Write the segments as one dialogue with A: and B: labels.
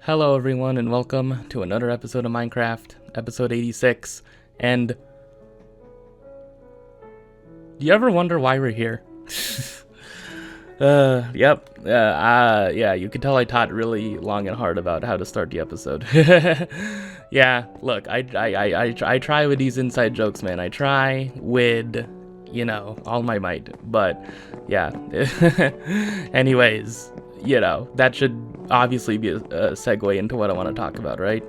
A: Hello everyone and welcome to another episode of Minecraft, episode 86. And do you ever wonder why we're here? Yeah, you can tell I taught really long and hard about how to start the episode. Yeah, look, I try with these inside jokes, man. I try with, all my might. But yeah. Anyways, that should obviously be a segue into what I want to talk about, right?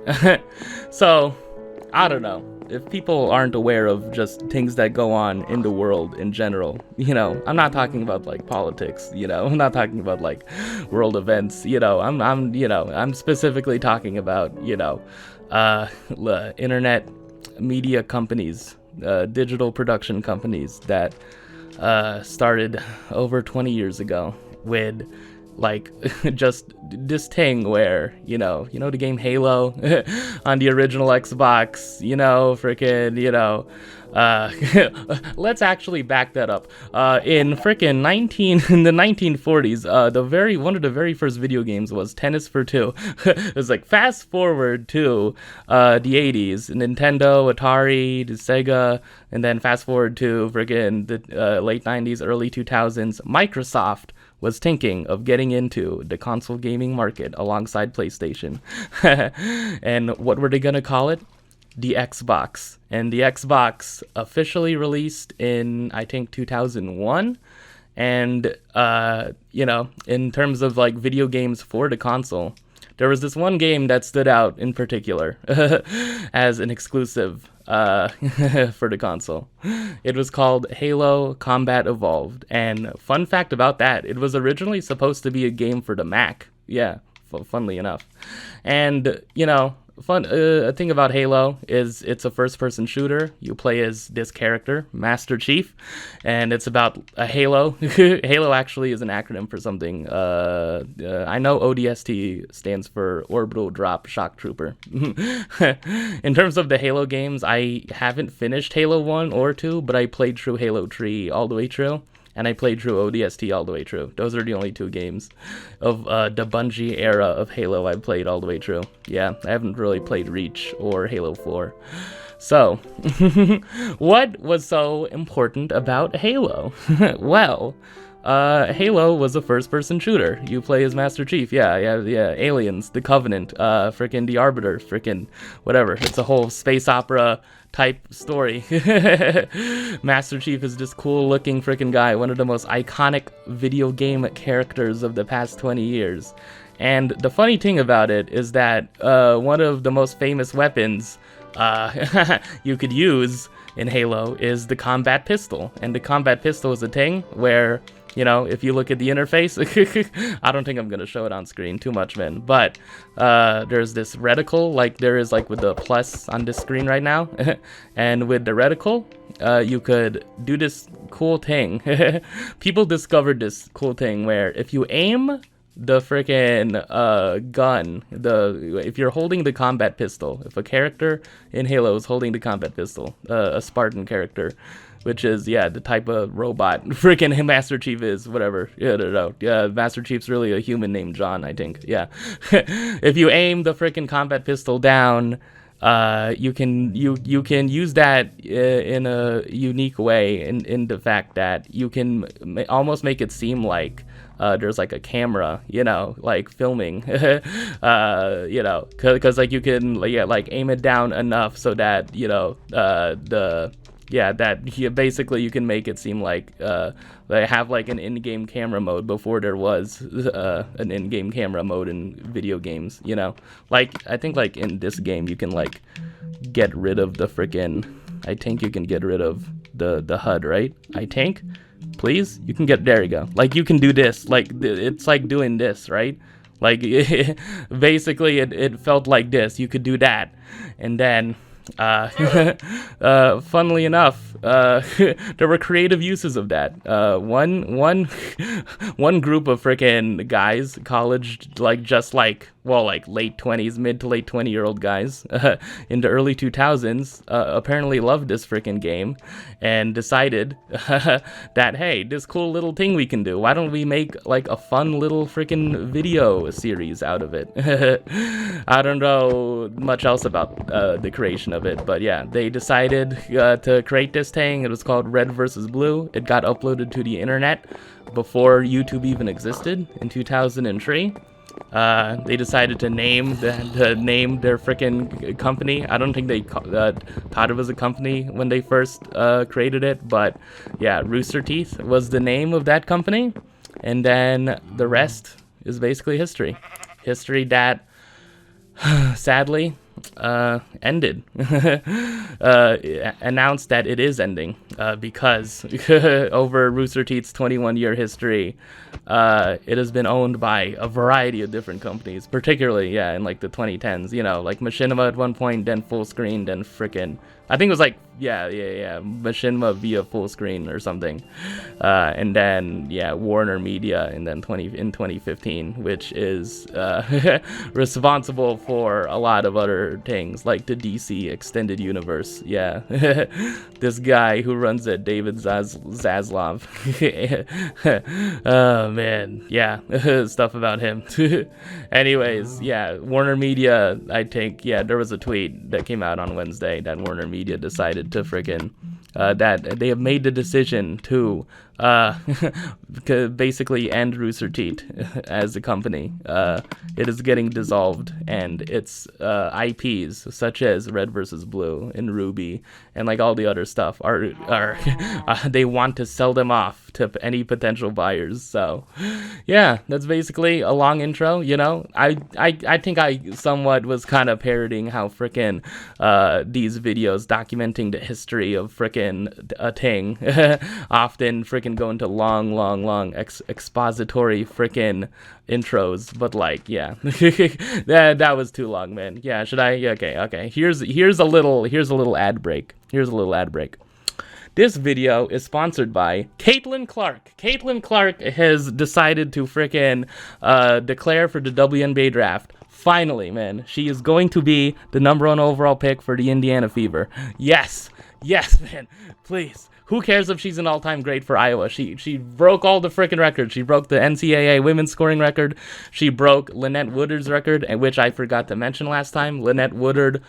A: So, I don't know. If people aren't aware of just things that go on in the world in general, I'm not talking about like politics, I'm not talking about like world events, I'm specifically talking about, internet media companies, digital production companies that started over 20 years ago with like just this thing where the game Halo on the original Xbox, let's actually back that up. In the 1940s, one of the very first video games was Tennis for Two. It was like fast forward to the 80s, Nintendo, Atari, the Sega, and then fast forward to the late 90s, early 2000s, Microsoft was thinking of getting into the console gaming market alongside PlayStation. And what were they gonna call it? The Xbox. And the Xbox officially released in, I think, 2001. And, in terms of like video games for the console, there was this one game that stood out in particular as an exclusive for the console. It was called Halo Combat Evolved, and fun fact about that, it was originally supposed to be a game for the Mac. Yeah, funnily enough. And fun thing about Halo is it's a first-person shooter. You play as this character, Master Chief, and it's about a Halo. Halo actually is an acronym for something. I know ODST stands for Orbital Drop Shock Trooper. In terms of the Halo games, I haven't finished Halo 1 or 2, but I played through Halo 3 all the way through. And I played through ODST all the way through. Those are the only two games of the Bungie era of Halo I've played all the way through. Yeah, I haven't really played Reach or Halo 4. So, what was so important about Halo? Well, Halo was a first-person shooter. You play as Master Chief. Yeah, aliens, the Covenant, the Arbiter, whatever. It's a whole space opera type story. Master Chief is this cool-looking guy, one of the most iconic video game characters of the past 20 years. And the funny thing about it is that one of the most famous weapons you could use in Halo is the combat pistol. And the combat pistol is a thing where, if you look at the interface, I don't think I'm going to show it on screen too much, man. But there's this reticle, like there is like with the plus on this screen right now. And with the reticle, you could do this cool thing. People discovered this cool thing where if you aim the gun, if you're holding the combat pistol, if a character in Halo is holding the combat pistol, a Spartan character, which is, the type of robot Master Chief is, whatever. Yeah, no. Yeah, Master Chief's really a human named John, I think. Yeah. If you aim the combat pistol down, you can use that in a unique way in the fact that you can almost make it seem like there's like a camera, like filming, because like you can like aim it down enough so that basically you can make it seem like they have like an in-game camera mode before there was an in-game camera mode in video games, like I think like in this game you can like get rid of the I think you can get rid of the HUD, right? I think, please, you can there you go, like you can do this, like it's like doing this, right? Like basically it felt like this, you could do that, and then Funnily enough, there were creative uses of that. One group of freaking guys, college, like just like, well, like late 20s, mid to late 20-year-old guys, in the early 2000s, apparently loved this freaking game and decided that, hey, this cool little thing we can do. Why don't we make like a fun little freaking video series out of it? I don't know much else about the creation of it, but yeah, they decided to create this thing. It was called Red versus Blue. It got uploaded to the internet before YouTube even existed in 2003. They decided to name their freaking company. I don't think they thought it was a company when they first created it, but yeah, Rooster Teeth was the name of that company, and then the rest is basically history. History that sadly ended. Announced that it is ending because over Rooster Teeth's 21-year history, it has been owned by a variety of different companies, particularly, yeah, in like the 2010s, you know, like Machinima at one point, then Full Screen, then frickin', I think it was like, yeah, Machinima via Full Screen or something, and then, yeah, Warner Media, and then in 2015, which is responsible for a lot of other things, like the DC Extended Universe, yeah. This guy who runs it, David Zaslav. Oh, man, yeah, stuff about him. Anyways, yeah, Warner Media, I think, yeah, there was a tweet that came out on Wednesday that Warner Media decided to freaking that they have made the decision to basically end Rooster Teeth as a company. It is getting dissolved, and its IPs such as Red versus Blue and Ruby and like all the other stuff are they want to sell them off to any potential buyers. So yeah, that's basically a long intro. You know, I think I somewhat was kind of parroting how frickin' these videos documenting the history of frickin' a thing often frickin' go into long expository frickin' intros, but like, yeah, that was too long, man. Yeah, should I? Okay. Here's a little ad break. This video is sponsored by Caitlin Clark. Caitlin Clark has decided to frickin' declare for the WNBA draft. Finally, man, she is going to be the #1 overall pick for the Indiana Fever. Yes, man, please. Who cares if she's an all-time great for Iowa? She broke all the freaking records. She broke the NCAA women's scoring record. She broke Lynette Woodard's record, which I forgot to mention last time. Lynette Woodard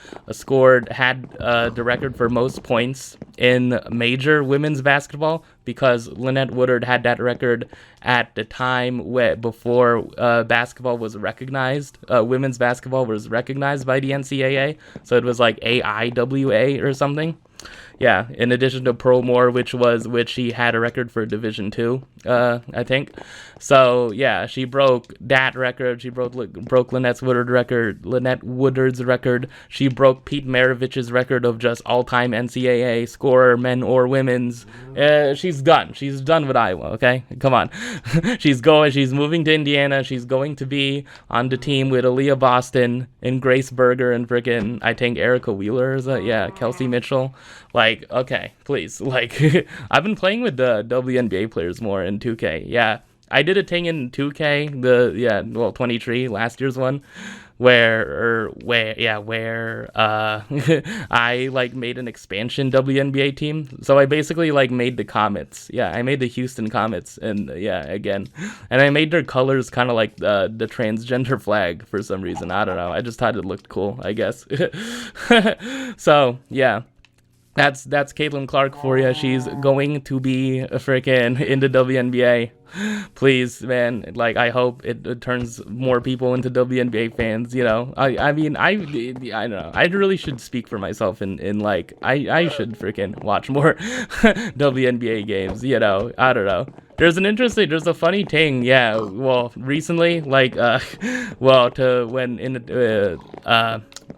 A: had the record for most points in major women's basketball, because Lynette Woodard had that record at the time before basketball was recognized. Women's basketball was recognized by the NCAA, so it was like AIWA or something. Yeah, in addition to Pearl Moore, which she had a record for Division II, I think. So yeah, she broke that record. She broke Lynette Woodard's record. She broke Pete Maravich's record of just all-time NCAA scorer, men or women's. She's done. She's done with Iowa. Okay, come on. She's moving to Indiana. She's going to be on the team with Aaliyah Boston and Grace Berger and frickin' I think Erica Wheeler. Kelsey Mitchell. Like, okay, please. Like, I've been playing with the WNBA players more in 2K. Yeah, I did a thing in 2K, 23, last year's one, where I like made an expansion WNBA team. So I basically like made the Comets. Yeah, I made the Houston Comets, and and I made their colors kind of like the transgender flag for some reason. I don't know. I just thought it looked cool, I guess. So yeah. That's Caitlin Clark for you. She's going to be freaking in the WNBA. Please, man. Like, I hope it turns more people into WNBA fans. You know, I mean, I don't know. I really should speak for myself. In like, I should freaking watch more WNBA games. You know, I don't know. There's a funny thing. Yeah. Well, recently, like,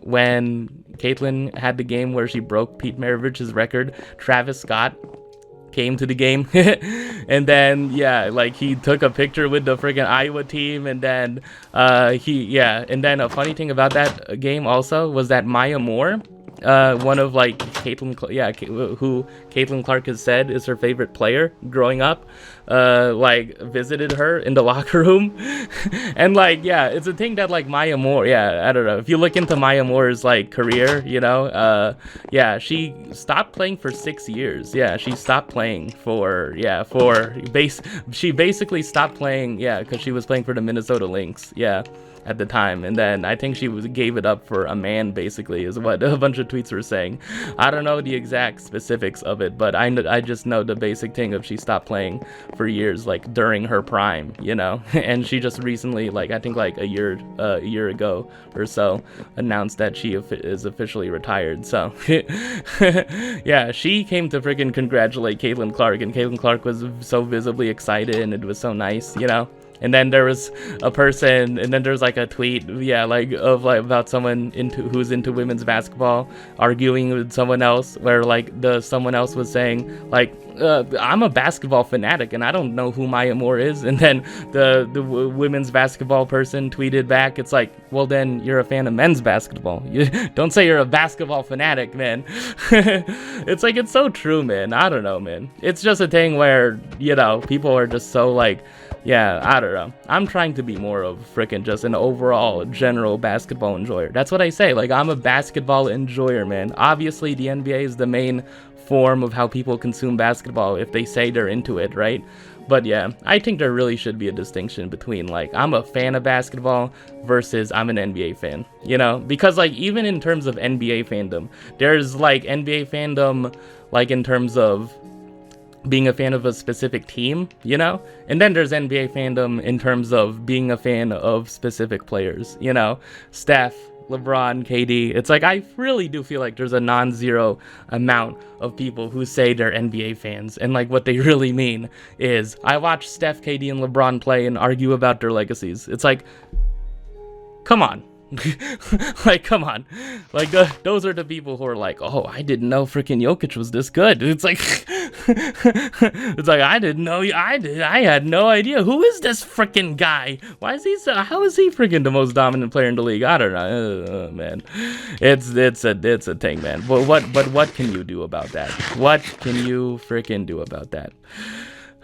A: when Caitlin had the game where she broke Pete Maravich's record, Travis Scott came to the game, and then he took a picture with the freaking Iowa team, and then and then a funny thing about that game also was that Maya Moore, one of like who Caitlin Clark has said is her favorite player growing up, like visited her in the locker room. And like, yeah, it's a thing that like Maya Moore, yeah, I don't know, if you look into Maya Moore's like career, you know, yeah, she stopped playing for 6 years. Yeah, she stopped playing for she basically stopped playing, yeah, because she was playing for the Minnesota Lynx, yeah, at the time. And then I think she gave it up for a man, basically, is what a bunch of tweets were saying. I don't know the exact specifics of it, but I just know the basic thing of she stopped playing for years, like during her prime, you know. And she just recently, like I think like a year ago or so, announced that she is officially retired. So yeah, she came to freaking congratulate Caitlin Clark, and Caitlin Clark was so visibly excited, and it was so nice, you know. And then there was a person, and then there's like a tweet, yeah, like of like about someone who's into women's basketball arguing with someone else, where like someone else was saying like, I'm a basketball fanatic and I don't know who Maya Moore is. And then the women's basketball person tweeted back, it's like, well then you're a fan of men's basketball. You don't say you're a basketball fanatic, man. It's like, it's so true, man. I don't know, man. It's just a thing where, you know, people are just so like, yeah, I don't know. I'm trying to be more of freaking just an overall general basketball enjoyer. That's what I say. Like, I'm a basketball enjoyer, man. Obviously, the NBA is the main form of how people consume basketball if they say they're into it, right? But yeah, I think there really should be a distinction between like, I'm a fan of basketball versus I'm an NBA fan, you know? Because like, even in terms of NBA fandom, there's like NBA fandom, like in terms of being a fan of a specific team, you know? And then there's NBA fandom in terms of being a fan of specific players, you know? Steph, LeBron, KD. It's like, I really do feel like there's a non-zero amount of people who say they're NBA fans, and like what they really mean is, I watch Steph, KD, and LeBron play and argue about their legacies. It's like, come on. Like, come on. Like, those are the people who are like, oh, I didn't know freaking Jokic was this good. It's like, it's like, I didn't know, I had no idea. Who is this freaking guy? Why is he how is he freaking the most dominant player in the league? I don't know, man. It's a thing, man. But what can you do about that? What can you freaking do about that?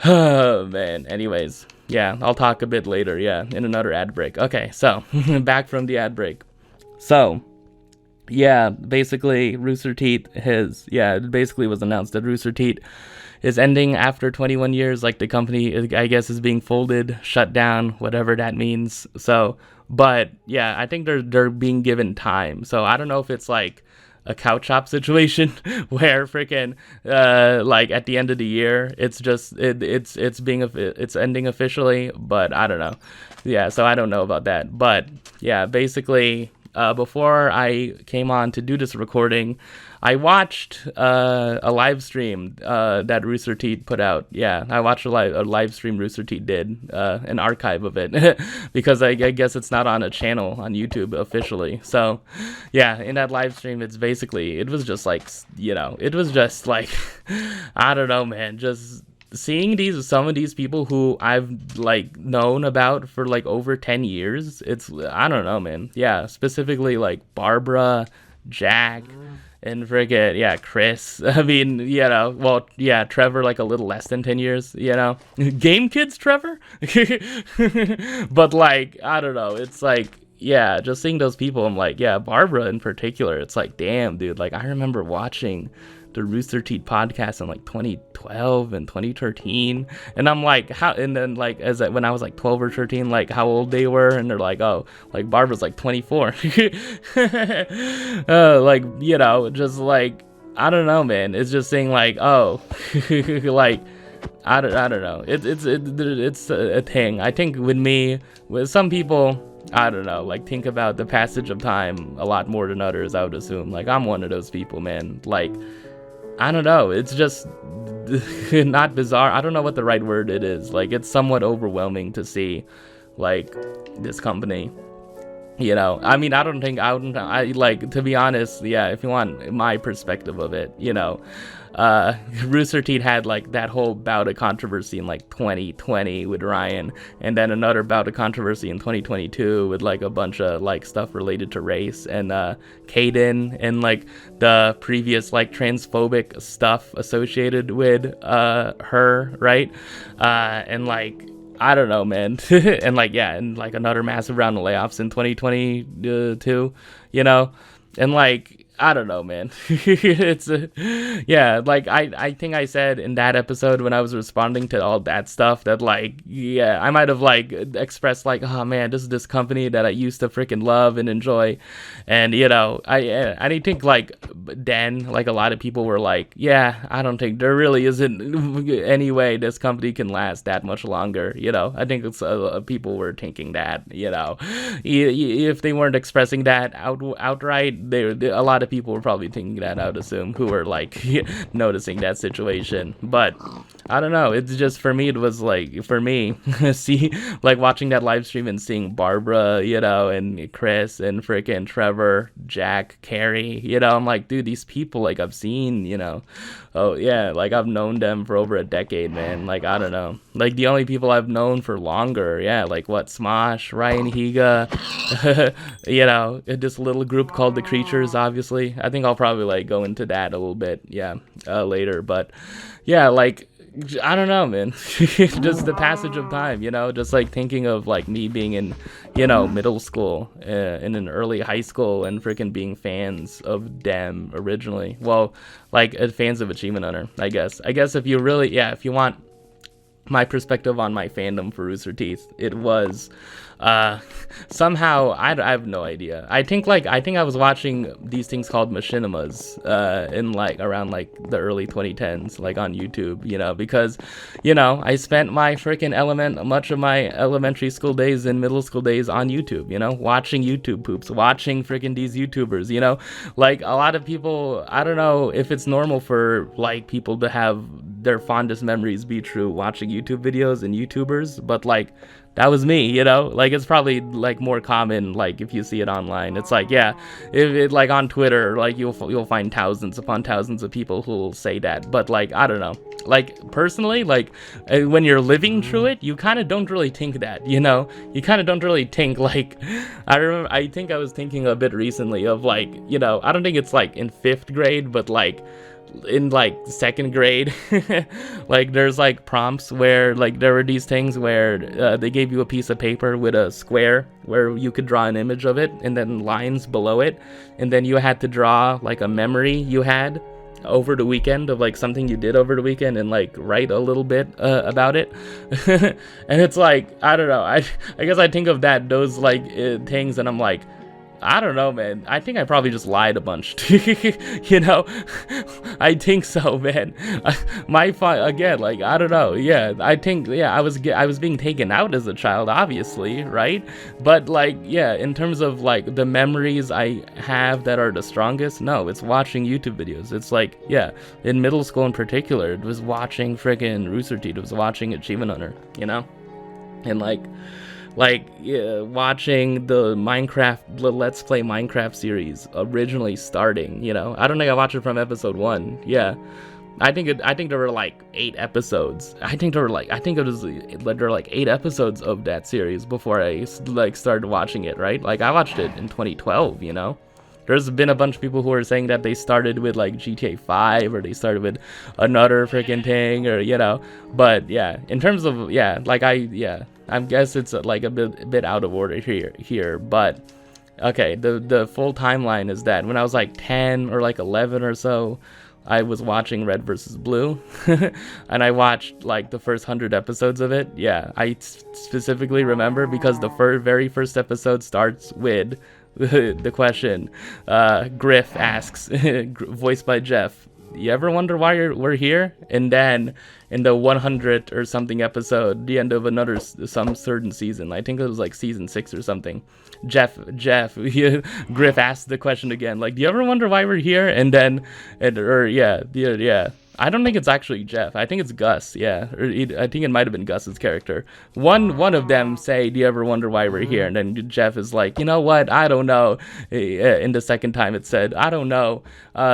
A: Oh, man. Anyways. Yeah, I'll talk a bit later, yeah, in another ad break. Okay, so, back from the ad break. So, yeah, basically, Rooster Teeth it basically was announced that Rooster Teeth is ending after 21 years, like the company, I guess, is being folded, shut down, whatever that means. So, but, yeah, I think they're being given time. So, I don't know if it's like a couch shop situation where freaking like at the end of the year it's just it's ending officially, but I don't know. Yeah, so I don't know about that. But yeah, basically before I came on to do this recording, I watched a live stream that Rooster Teeth put out. Yeah, I watched a live stream Rooster Teeth did, an archive of it, because I guess it's not on a channel on YouTube officially. So, yeah, in that live stream, it was just like, you know, it was just like, I don't know, man, just seeing some of these people who I've like known about for like over 10 years. It's, I don't know, man. Yeah, specifically like Barbara, Jack, and friggin', yeah, Chris. I mean, you know, well, yeah, Trevor, like a little less than 10 years, you know? Game Kids Trevor? But, like, I don't know, it's like, yeah, just seeing those people, I'm like, yeah, Barbara in particular, it's like, damn, dude, like, I remember watching the Rooster Teeth podcast in like 2012 and 2013, and I'm like, how? And then like when I was like 12 or 13, like how old they were, and they're like, oh, like Barbara's like 24. Like, you know, just like, I don't know, man. It's just saying like, oh, like, I don't know. It's a thing. I think with some people, I don't know, like think about the passage of time a lot more than others, I would assume. Like, I'm one of those people, man. Like, I don't know, it's just not bizarre. I don't know what the right word it is. Like, it's somewhat overwhelming to see, like, this company You know, I mean, I don't think I like, to be honest, yeah, if you want my perspective of it, you know, Rooster Teeth had like that whole bout of controversy in like 2020 with Ryan, and then another bout of controversy in 2022 with like a bunch of like stuff related to race and Caden, and like the previous like transphobic stuff associated with her, right? And like, I don't know, man. And like, yeah, and like another massive round of layoffs in 2022, you know? And like, I don't know, man. It's yeah, like I think I said in that episode when I was responding to all that stuff that like, yeah, I might have like expressed like, oh man, this company that I used to freaking love and enjoy. And you know, I think like then like a lot of people were like, yeah, I don't think there really isn't any way this company can last that much longer, you know. I think it's people were thinking that, you know, if they weren't expressing that outright, a lot of people were probably thinking that, I would assume, who were like noticing that situation. But I don't know, it's just, for me, it was like, for me, see, like watching that live stream and seeing Barbara, you know, and Chris and freaking Trevor, Jack, Carrie, you know, I'm like, dude, these people, like, I've seen, you know, oh yeah, like I've known them for over a decade, man. Like, I don't know, like the only people I've known for longer, yeah, like what, Smosh, Ryan Higa, you know, this little group called the Creatures, obviously. I think I'll probably like go into that a little bit, yeah, later. But yeah, like, I don't know, man. Just the passage of time, you know, just like thinking of like me being in, you know, middle school, in an early high school, and freaking being fans of them originally. Well, like fans of Achievement Hunter, I guess. If you really, yeah, if you want my perspective on my fandom for Rooster Teeth, it was somehow, I have no idea. I think I was watching these things called machinimas in like around like the early 2010s, like on YouTube, you know, because, you know, I spent my freaking much of my elementary school days and middle school days on YouTube, you know, watching YouTube poops, watching freaking these YouTubers, you know, like a lot of people, I don't know if it's normal for like people to have their fondest memories be true watching YouTube videos and YouTubers, but like, that was me, you know, like it's probably like more common, like if you see it online, it's like, yeah, if it like on Twitter, like you'll find thousands upon thousands of people who will say that. But like, I don't know, like personally, like when you're living through it, you kind of don't really think that, you know, you kind of don't really think like, I think I was thinking a bit recently of like, you know, I don't think it's like in 5th grade, but like in like 2nd grade, like there's like prompts where like there were these things where they gave you a piece of paper with a square where you could draw an image of it and then lines below it, and then you had to draw like a memory you had over the weekend of like something you did over the weekend and like write a little bit about it. And it's like, I don't know, I guess I think of those like things, and I'm like, I don't know, man. I think I probably just lied a bunch. You know, I think so, man. Again, like, I don't know. Yeah, I think, yeah, I was being taken out as a child, obviously, right? But like, yeah, in terms of like the memories I have that are the strongest, no, it's watching YouTube videos. It's like, yeah, in middle school in particular, it was watching friggin' Rooster Teeth. It was watching Achievement Hunter, you know, and like yeah, watching the Let's Play Minecraft series originally starting, you know. I don't think I watched it from episode 1. Yeah, I think there were like 8 episodes. There were like 8 episodes of that series before I like started watching it, right? Like I watched it in 2012, you know. There's been a bunch of people who are saying that they started with like GTA 5 or they started with another freaking thing, or you know. But yeah, in terms of, yeah, like I guess it's like a bit out of order here, but okay, the full timeline is that when I was like 10 or like 11 or so, I was watching Red vs. Blue, and I watched like the first 100 episodes of it. Yeah, I specifically remember because the very first episode starts with the question, Griff asks, voiced by Jeff, you ever wonder why we're here? And then in the 100 or something episode, the end of some certain season, I think it was like season 6 or something, Griff asked the question again, like, do you ever wonder why we're here? And then, yeah, I don't think it's actually Jeff. I think it's Gus. Yeah, I think it might have been Gus's character. One of them say, "Do you ever wonder why we're here?" And then Jeff is like, "You know what? I don't know." In the second time, it said, "I don't know,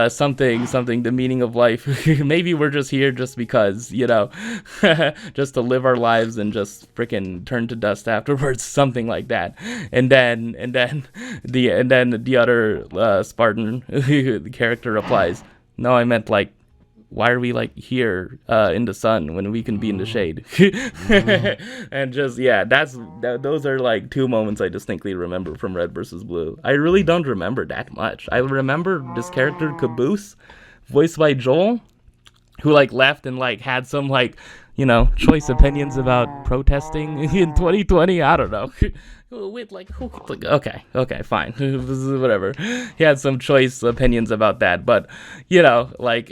A: something, the meaning of life. Maybe we're just here just because, you know, just to live our lives and just freaking turn to dust afterwards, something like that." And then the other Spartan the character replies, "No, I meant like, why are we like here in the sun when we can be in the shade?" And just, yeah, those are like two moments I distinctly remember from Red versus Blue. I really don't remember that much. I remember this character Caboose, voiced by Joel, who like left and like had some like, you know, choice opinions about protesting in 2020. I don't know. With like, okay, fine, whatever. He had some choice opinions about that, but you know, like,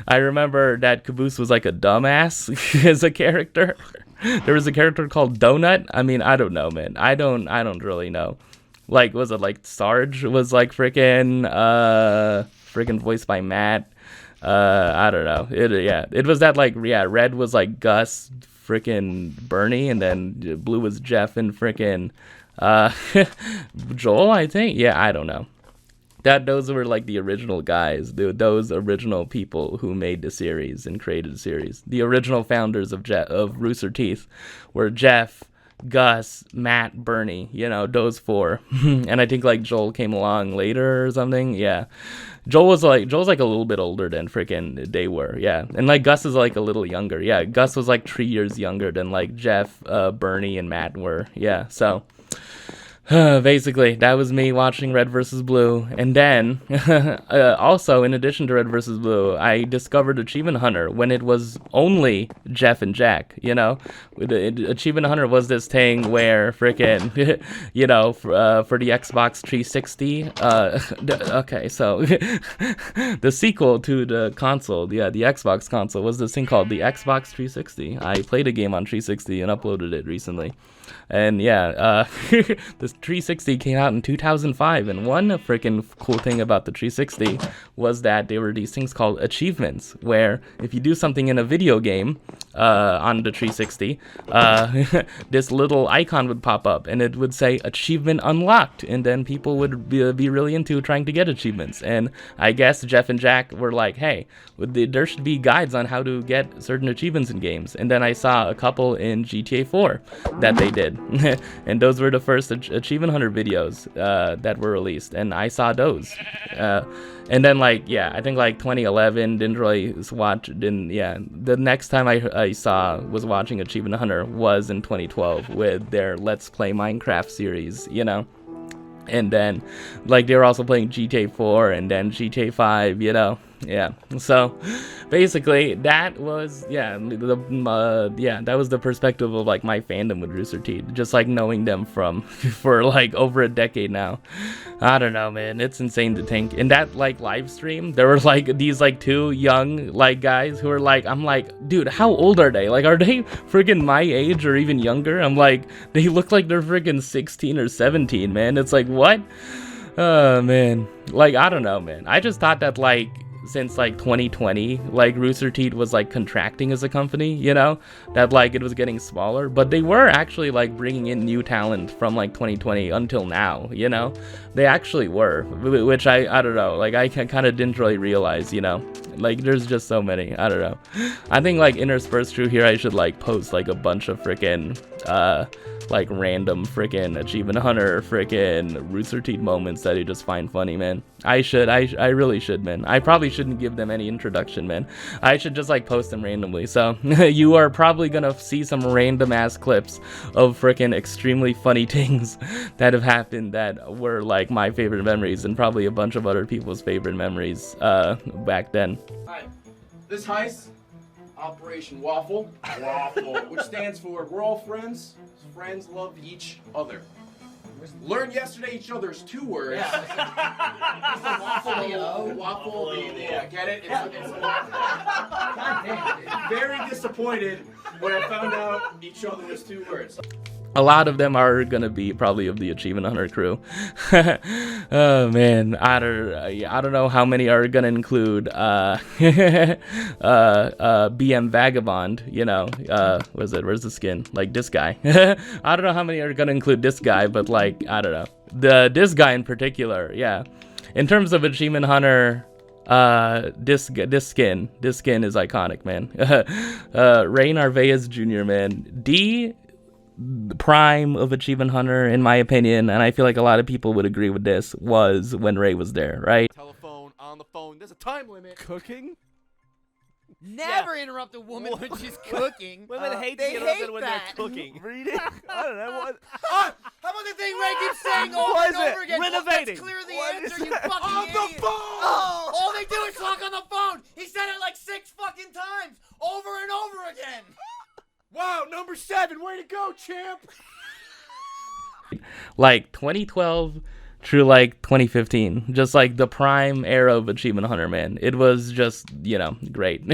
A: I remember that Caboose was like a dumbass as a character. There was a character called Donut. I mean, I don't know, man. I don't really know. Like, was it like Sarge was like freaking voiced by Matt? I don't know. It was that like, yeah, Red was like Gus, freaking Bernie, and then Blue was Jeff and freaking Joel, I think. Yeah, I don't know. Those were like the original guys, those original people who made the series and created the series. The original founders of Rooster Teeth were Jeff, Gus, Matt, Bernie, you know, those four. And I think like Joel came along later or something. Yeah. Joel's like a little bit older than freaking they were. Yeah. And like Gus is like a little younger. Yeah. Gus was like 3 years younger than like Jeff, Bernie, and Matt were. Yeah. So basically, that was me watching Red vs. Blue. And then, also, in addition to Red vs. Blue, I discovered Achievement Hunter when it was only Jeff and Jack, you know? Achievement Hunter was this thing where freaking, you know, for the Xbox 360, okay, so, the sequel to the console, yeah, the Xbox console, was this thing called the Xbox 360. I played a game on 360 and uploaded it recently. And yeah, this 360 came out in 2005, and one freaking cool thing about the 360 was that there were these things called achievements, where if you do something in a video game on the 360, this little icon would pop up, and it would say achievement unlocked, and then people would be really into trying to get achievements. And I guess Jeff and Jack were like, hey, there should be guides on how to get certain achievements in games. And then I saw a couple in GTA 4 that they did. And those were the first Achievement Hunter videos that were released, and I saw those. And then like, yeah, I think like 2011, didn't really watch, the next time I was watching Achievement Hunter was in 2012 with their Let's Play Minecraft series, you know. And then like they were also playing GTA 4 and then GTA 5, you know. Yeah, so basically that was, that was the perspective of like my fandom with Rooster Teeth, just like knowing them for like over a decade now. I don't know, man, it's insane to think. In that like live stream, there were like these like two young like guys who were like, I'm like, dude, how old are they? Like, are they freaking my age or even younger? I'm like, they look like they're freaking 16 or 17, man. It's like, what? Man, like, I don't know, man. I just thought that like, since like 2020, like Rooster Teeth was like contracting as a company, you know, that like it was getting smaller, but they were actually like bringing in new talent from like 2020 until now, you know. They actually were, which I don't know, like I kind of didn't really realize, you know, like there's just so many. I don't know. I think like interspersed through here I should like post like a bunch of freaking like random freaking Achievement Hunter freaking Rooster Teeth moments that you just find funny, man. I really should, man. I probably shouldn't give them any introduction, man. I should just like post them randomly. So you are probably gonna see some random ass clips of freaking extremely funny things that have happened that were like my favorite memories and probably a bunch of other people's favorite memories back then.
B: Hi, this heist, Operation Waffle, which stands for we're all friends. Friends love each other. Learned yesterday each other's 2 words. Yeah. Waffle, get it? Very disappointed when I found out each other was 2 words.
A: a lot of them are gonna be probably of the Achievement Hunter crew. Oh man, I don't know how many are gonna include BM Vagabond. You know, where's the skin? Like this guy. I don't know how many are gonna include this guy, but like I don't know this guy in particular. Yeah, in terms of Achievement Hunter. This skin is iconic, man. Ray Narvaez Jr., man. The prime of Achievement Hunter, in my opinion, and I feel like a lot of people would agree with this, was when Ray was there, right?
B: Telephone, on the phone, there's a time limit.
C: Cooking?
D: Never interrupt a woman when she's cooking.
C: Women hate to
D: they
C: get interrupted
D: hate
C: when
D: that.
C: they're cooking. Reading? I don't know what.
D: How about the thing Ray keeps saying over
C: What
D: and
C: is
D: over
C: it?
D: again?
C: Renovating.
D: Let's clear the
C: What
D: answer,
C: is
D: you
C: it?
D: fucking
B: On the
D: idiot.
B: phone!
D: All they do is talk on the phone. He said it like 6 fucking times, over and over again.
B: Wow, number 7, way to go, champ!
A: Like 2012 through like 2015, just like the prime era of Achievement Hunter, man. It was just, you know, great.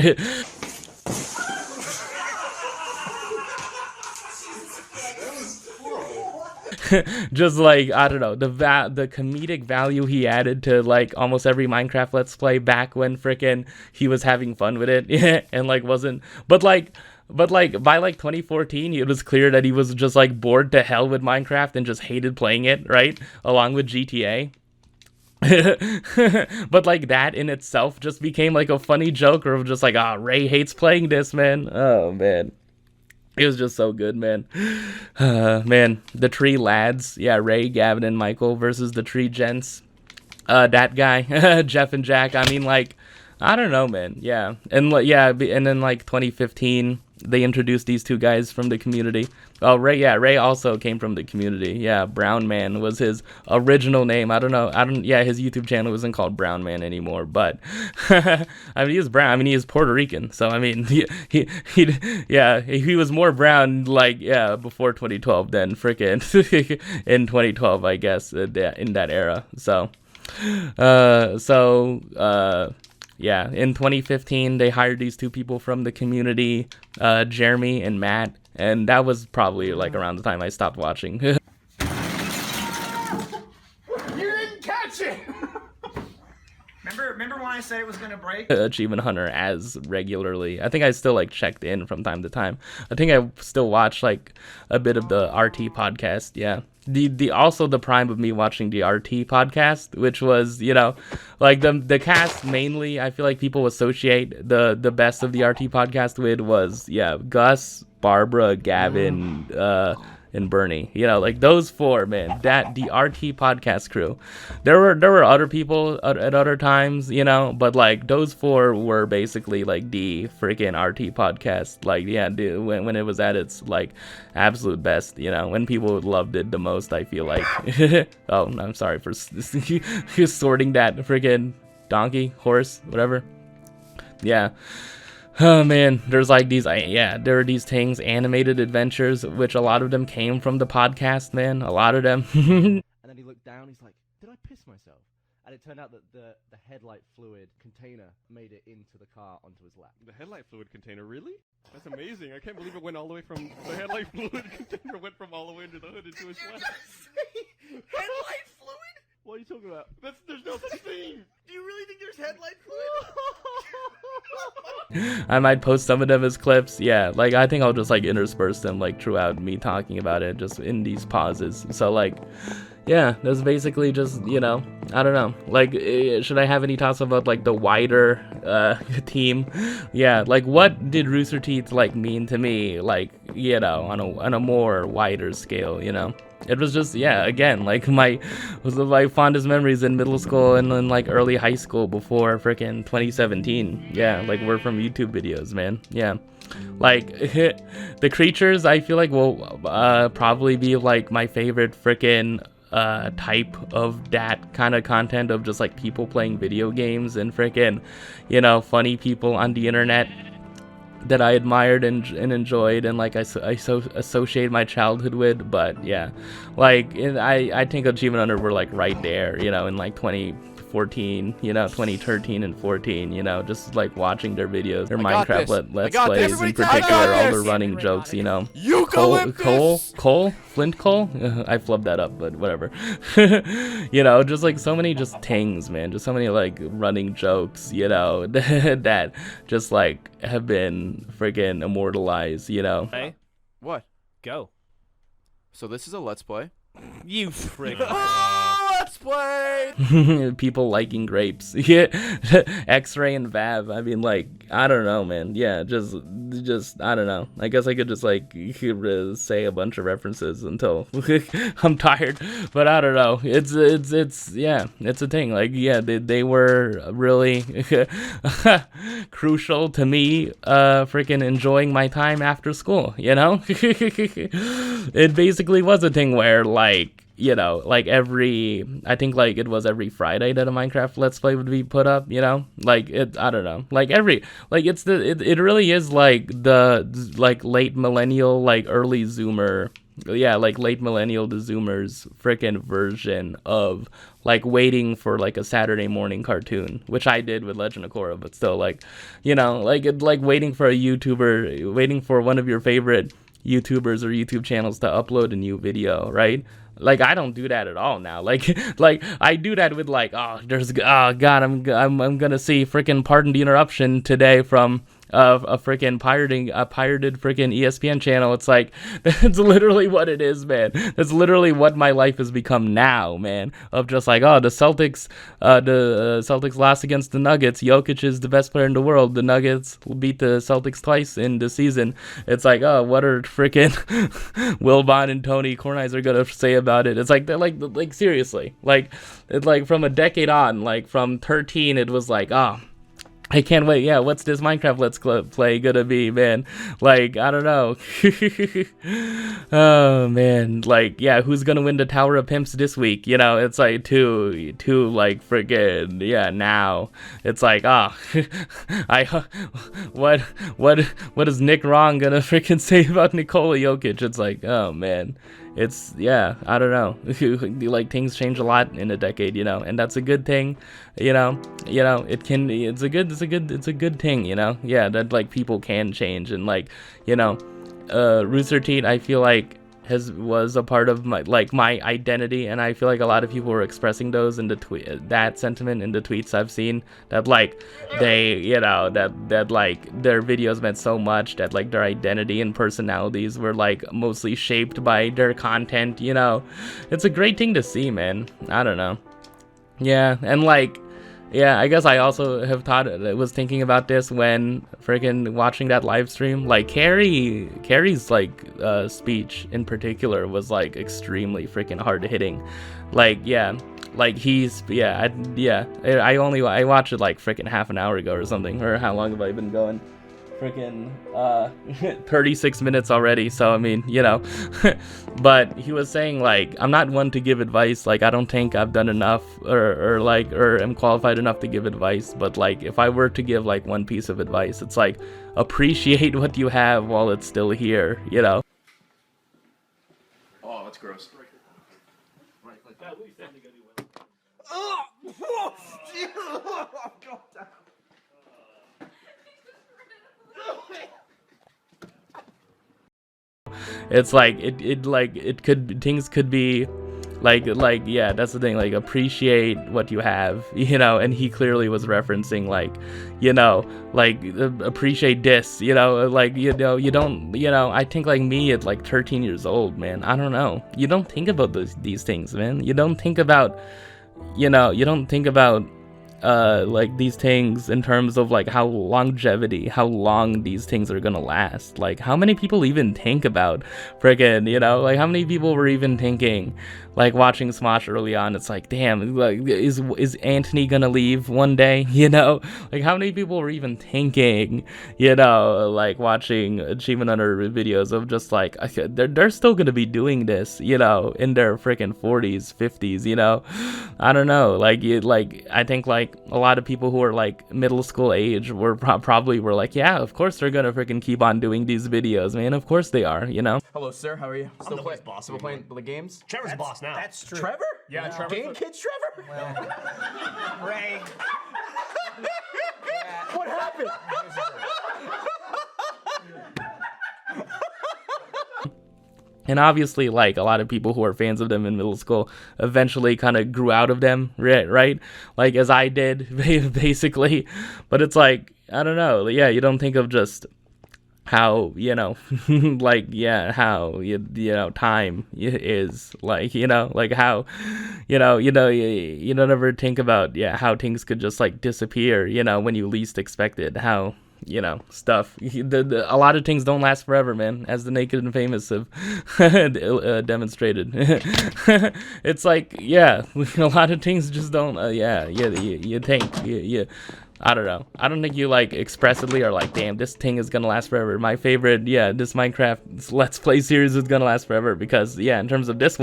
A: Just like, I don't know, the comedic value he added to like almost every Minecraft Let's Play back when frickin' he was having fun with it. And like wasn't, but like by like 2014 it was clear that he was just like bored to hell with Minecraft and just hated playing it, right, along with GTA. But like that in itself just became like a funny joke, or just like, ah, Ray hates playing this, man. Oh man, it was just so good, man. Man, the Tree Lads, yeah, Ray, Gavin, and Michael versus the Tree Gents. That guy, Jeff and Jack. I mean, like, I don't know, man. Yeah, and yeah, and then like 2015, they introduced these two guys from the community. Oh, Ray, yeah, Ray also came from the community. Yeah, Brown Man was his original name. I don't know. Yeah, his YouTube channel isn't called Brown Man anymore, but I mean, he is brown. I mean, he is Puerto Rican. So, I mean, he was more brown, like, yeah, before 2012 than frickin' in 2012, I guess, in that era. So, yeah, in 2015, they hired these two people from the community, Jeremy and Matt, and that was probably like around the time I stopped watching.
B: You didn't catch it!
D: Remember when I said it was gonna break?
A: Achievement Hunter as regularly. I think I still like checked in from time to time. I think I still watch like a bit of the RT podcast. Yeah. The also the prime of me watching the RT podcast, which was, you know, like the cast mainly I feel like people associate the best of the RT podcast with was, yeah, Gus, Barbara, Gavin, and Bernie. You know, like those four, man. That the RT podcast crew. There were other people at other times, you know, but like those four were basically like the freaking RT podcast. Like, yeah, when it was at its like absolute best, you know, when people loved it the most, I feel like. Oh, I'm sorry for sorting that freaking donkey, horse, whatever. Yeah. Oh man, there's like these, there are these things, animated adventures, which a lot of them came from the podcast, man. A lot of them.
C: And then he looked down, he's like, did I piss myself? And it turned out that the headlight fluid container made it into the car onto his lap.
E: The headlight fluid container, really? That's amazing. I can't believe it went all the way from the headlight fluid container went from all the way into the hood into his lap.
D: Headlight fluid?
C: What are you talking about?
E: There's no such thing.
D: Do you really think there's headlight fluid?
A: I might post some of them as clips. Yeah, like I think I'll just like intersperse them like throughout me talking about it, just in these pauses. So like, yeah, that's basically just, you know, I don't know. Like, should I have any thoughts about like the wider team? Yeah, like what did Rooster Teeth like mean to me? Like, you know, on a more wider scale, you know. It was just, yeah, again, like my fondest memories in middle school and then like early high school before frickin' 2017. Yeah, like we're from YouTube videos, man. Yeah, like the creatures I feel like will probably be like my favorite frickin' type of that kind of content of just like people playing video games and frickin', you know, funny people on the internet that I admired and enjoyed and like I so associate my childhood with. But yeah, like I think Achievement Hunter were like right there, you know, in like 2015 2014, you know, 2013 and 14, you know, just like watching their videos, their
D: I got
A: Minecraft
D: this.
A: let's
D: I got
A: plays
D: this.
A: in
D: I got
A: particular, all the
D: this.
A: running jokes, you know.
D: Eucalyptus!
A: Flint coal? I flubbed that up, but whatever. You know, just like so many just tings, man, just so many like running jokes, you know, that just like have been freaking immortalized, you know.
F: Hey,
B: What?
F: go.
B: So this is a let's play.
F: You frick.
D: Let's play.
A: People liking grapes. Yeah. X-Ray and Vav. I mean, like, I don't know, man. Yeah, just I don't know. I guess I could just like say a bunch of references until I'm tired, but I don't know. It's yeah, it's a thing. Like, yeah, they were really crucial to me freaking enjoying my time after school, you know. It basically was a thing where, like, you know, like I think like it was every Friday that a Minecraft Let's Play would be put up, you know, like I don't know, like it really is like the like late millennial, like early Zoomer, yeah, like late millennial to Zoomers freaking version of like waiting for like a Saturday morning cartoon, which I did with Legend of Korra, but still, like, you know, like waiting for a YouTuber, waiting for one of your favorite YouTubers or YouTube channels to upload a new video, right? Like, I don't do that at all now. Like I do that with like, oh god, I'm gonna see freaking Pardon the Interruption today from a freaking pirated freaking ESPN channel. It's like, that's literally what it is, man. That's literally what my life has become now, man. Of just like, oh, the Celtics lost against the Nuggets. Jokic is the best player in the world. The Nuggets beat the Celtics twice in the season. It's like, oh, what are freaking Wilbon and Tony Kornheiser gonna say about it? It's like, they're like seriously, like, it's like from a decade on, like from 13, it was like, oh, I can't wait. Yeah, what's this Minecraft Let's Play gonna be, man? Like, I don't know. Oh, man. Like, yeah, who's gonna win the Tower of Pimps this week? You know, it's like two, like, friggin', yeah, now. It's like, ah, what is Nick Wrong gonna freaking say about Nikola Jokic? It's like, oh, man. It's, yeah, I don't know. Like, things change a lot in a decade, you know, and that's a good thing, you know, it's a good thing, you know, yeah, that like people can change. And like, you know, Rooster Teeth, I feel like was a part of my identity, and I feel like a lot of people were expressing those in the that sentiment in the tweets I've seen, that like they, you know, that like their videos meant so much, that like their identity and personalities were like mostly shaped by their content, you know. It's a great thing to see, man. I don't know. Yeah, and like, yeah, I guess I also was thinking about this when freaking watching that live stream. Like, Carrie's like speech in particular was like extremely freaking hard hitting. Like, yeah, like he's, yeah, I watched it like freaking half an hour ago or something. Or how long have I been going? Freaking 36 minutes already, so I mean, you know. But he was saying, like, I'm not one to give advice, like I don't think I've done enough or am qualified enough to give advice, but like if I were to give like one piece of advice, it's like appreciate what you have while it's still here, you know.
B: Oh, that's gross.
A: It's like things could be like yeah, that's the thing, like appreciate what you have, you know. And he clearly was referencing like, you know, like appreciate this, you know, like, you know, you don't, you know, I think like me at like 13 years old, man, I don't know, you don't think about these things, man. You don't think about, you know, you don't think about like these things in terms of like how long these things are gonna last. Like, how many people even think about friggin', you know, like how many people were even thinking, like watching Smosh early on, it's like, damn, like is Anthony gonna leave one day, you know? Like, how many people were even thinking, you know, like watching Achievement Hunter videos of just like, they're still gonna be doing this, you know, in their freaking 40s, 50s, you know? I don't know, like I think like like a lot of people who are like middle school age were probably were like, yeah, of course they're gonna freaking keep on doing these videos, man. Of course they are, you know.
B: Hello, sir. How are you?
F: I'm the vice boss.
B: Still playing the games?
F: Trevor's boss now.
D: That's true.
B: Trevor?
F: Yeah, Trevor.
B: Game Kids Trevor?
D: Ray.
B: What happened?
A: And obviously, like, a lot of people who are fans of them in middle school eventually kind of grew out of them, right? Like, as I did, basically. But it's like, I don't know. Yeah, you don't think of just how, you know, like, yeah, how, you know, time is, like, you know, like how, you don't ever think about, yeah, how things could just, like, disappear, you know, when you least expect it, how, you know, stuff. A lot of things don't last forever, man, as the Naked and Famous have demonstrated. It's like, yeah, a lot of things just don't, you think, I don't know. I don't think you, like, expressively are like, damn, this thing is gonna last forever. My favorite, this Minecraft Let's Play series is gonna last forever because, yeah, in terms of this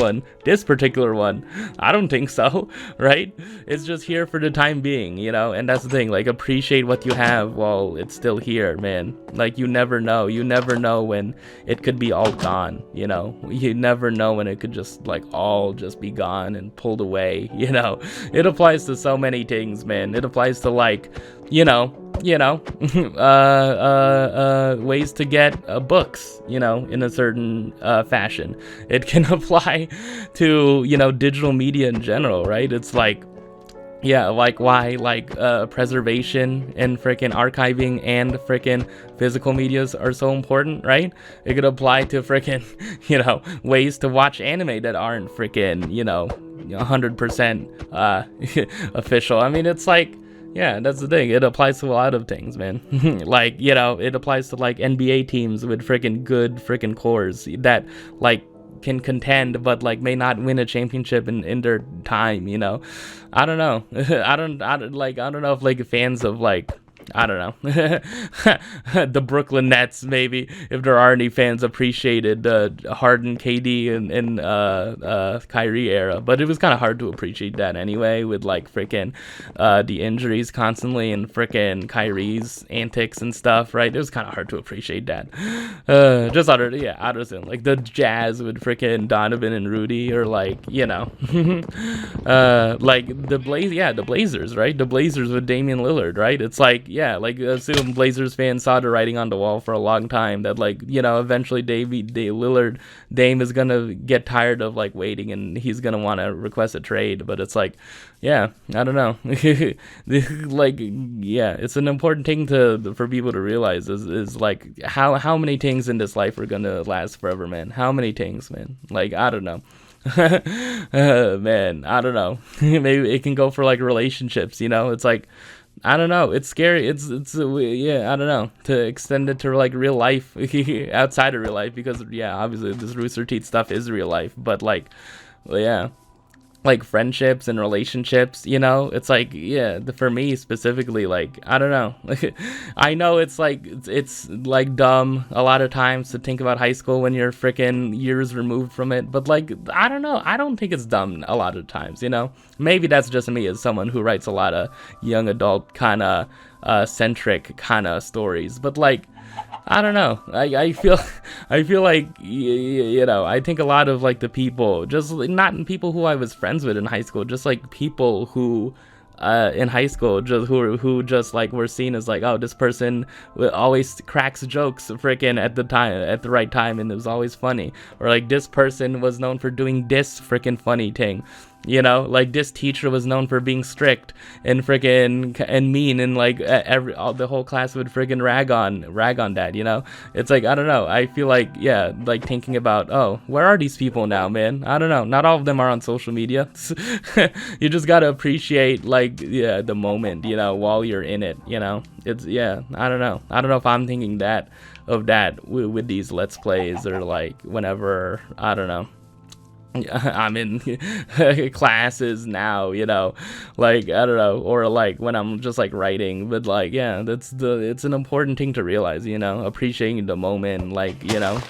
A: particular one, I don't think so, right? It's just here for the time being, you know? And that's the thing, like, appreciate what you have while it's still here, man. Like, you never know. You never know when it could be all gone, you know? You never know when it could just, like, all just be gone and pulled away, you know? It applies to so many things, man. It applies to, like, you know, ways to get books, you know, in a certain fashion. It can apply to, you know, digital media in general, right? It's like, yeah, like why, like, preservation and freaking archiving and freaking physical medias are so important, right? It could apply to freaking, you know, ways to watch anime that aren't freaking, you know, 100% official. I mean, it's like, yeah, that's the thing. It applies to a lot of things, man. Like, you know, it applies to, like, NBA teams with freaking good freaking cores that, like, can contend but, like, may not win a championship in their time, you know. I don't know. I don't know if, like, fans of, like, I don't know, the Brooklyn Nets, maybe, if there are any fans, appreciated the Harden, KD, and Kyrie era, but it was kind of hard to appreciate that anyway, with, like, freaking the injuries constantly and freaking Kyrie's antics and stuff, right? It was kind of hard to appreciate that. Just out of like the Jazz with freaking Donovan and Rudy, or, like, you know, like the Blazers, right? The Blazers with Damian Lillard, right? It's like, yeah, like, assume Blazers fans saw the writing on the wall for a long time that, like, you know, eventually Dame is gonna get tired of, like, waiting, and he's gonna want to request a trade. But it's like, yeah, I don't know. Like, yeah, it's an important thing for people to realize is like how many things in this life are gonna last forever, man. How many things, man? Like, I don't know. Man, I don't know. Maybe it can go for, like, relationships, you know. It's like, I don't know. It's scary. It's yeah, I don't know, to extend it to, like, real life, outside of real life, because, yeah, obviously this Rooster Teeth stuff is real life, but, like, yeah, like, friendships and relationships, you know, it's like, yeah, for me specifically, like, I don't know. I know it's like, it's like dumb a lot of times to think about high school when you're freaking years removed from it, but, like, I don't know, I don't think it's dumb a lot of times, you know. Maybe that's just me as someone who writes a lot of young adult kind of centric kind of stories, but, like, I don't know. I feel like, you know, I think a lot of, like, the people, just not people who I was friends with in high school, just, like, people who in high school just who just, like, were seen as, like, oh, this person always cracks jokes freaking at the right time, and it was always funny, or, like, this person was known for doing this freaking funny thing. You know, like, this teacher was known for being strict and freaking and mean, and, like, the whole class would freaking rag on that, you know. It's like, I don't know. I feel like, yeah, like, thinking about, oh, where are these people now, man? I don't know. Not all of them are on social media. You just gotta appreciate, like, yeah, the moment, you know, while you're in it, you know. It's, yeah, I don't know. I don't know if I'm thinking of that with these Let's Plays, or, like, whenever, I don't know, I'm in classes now, you know, like, I don't know, or, like, when I'm just, like, writing, but, like, yeah, it's an important thing to realize, you know, appreciating the moment, like, you know,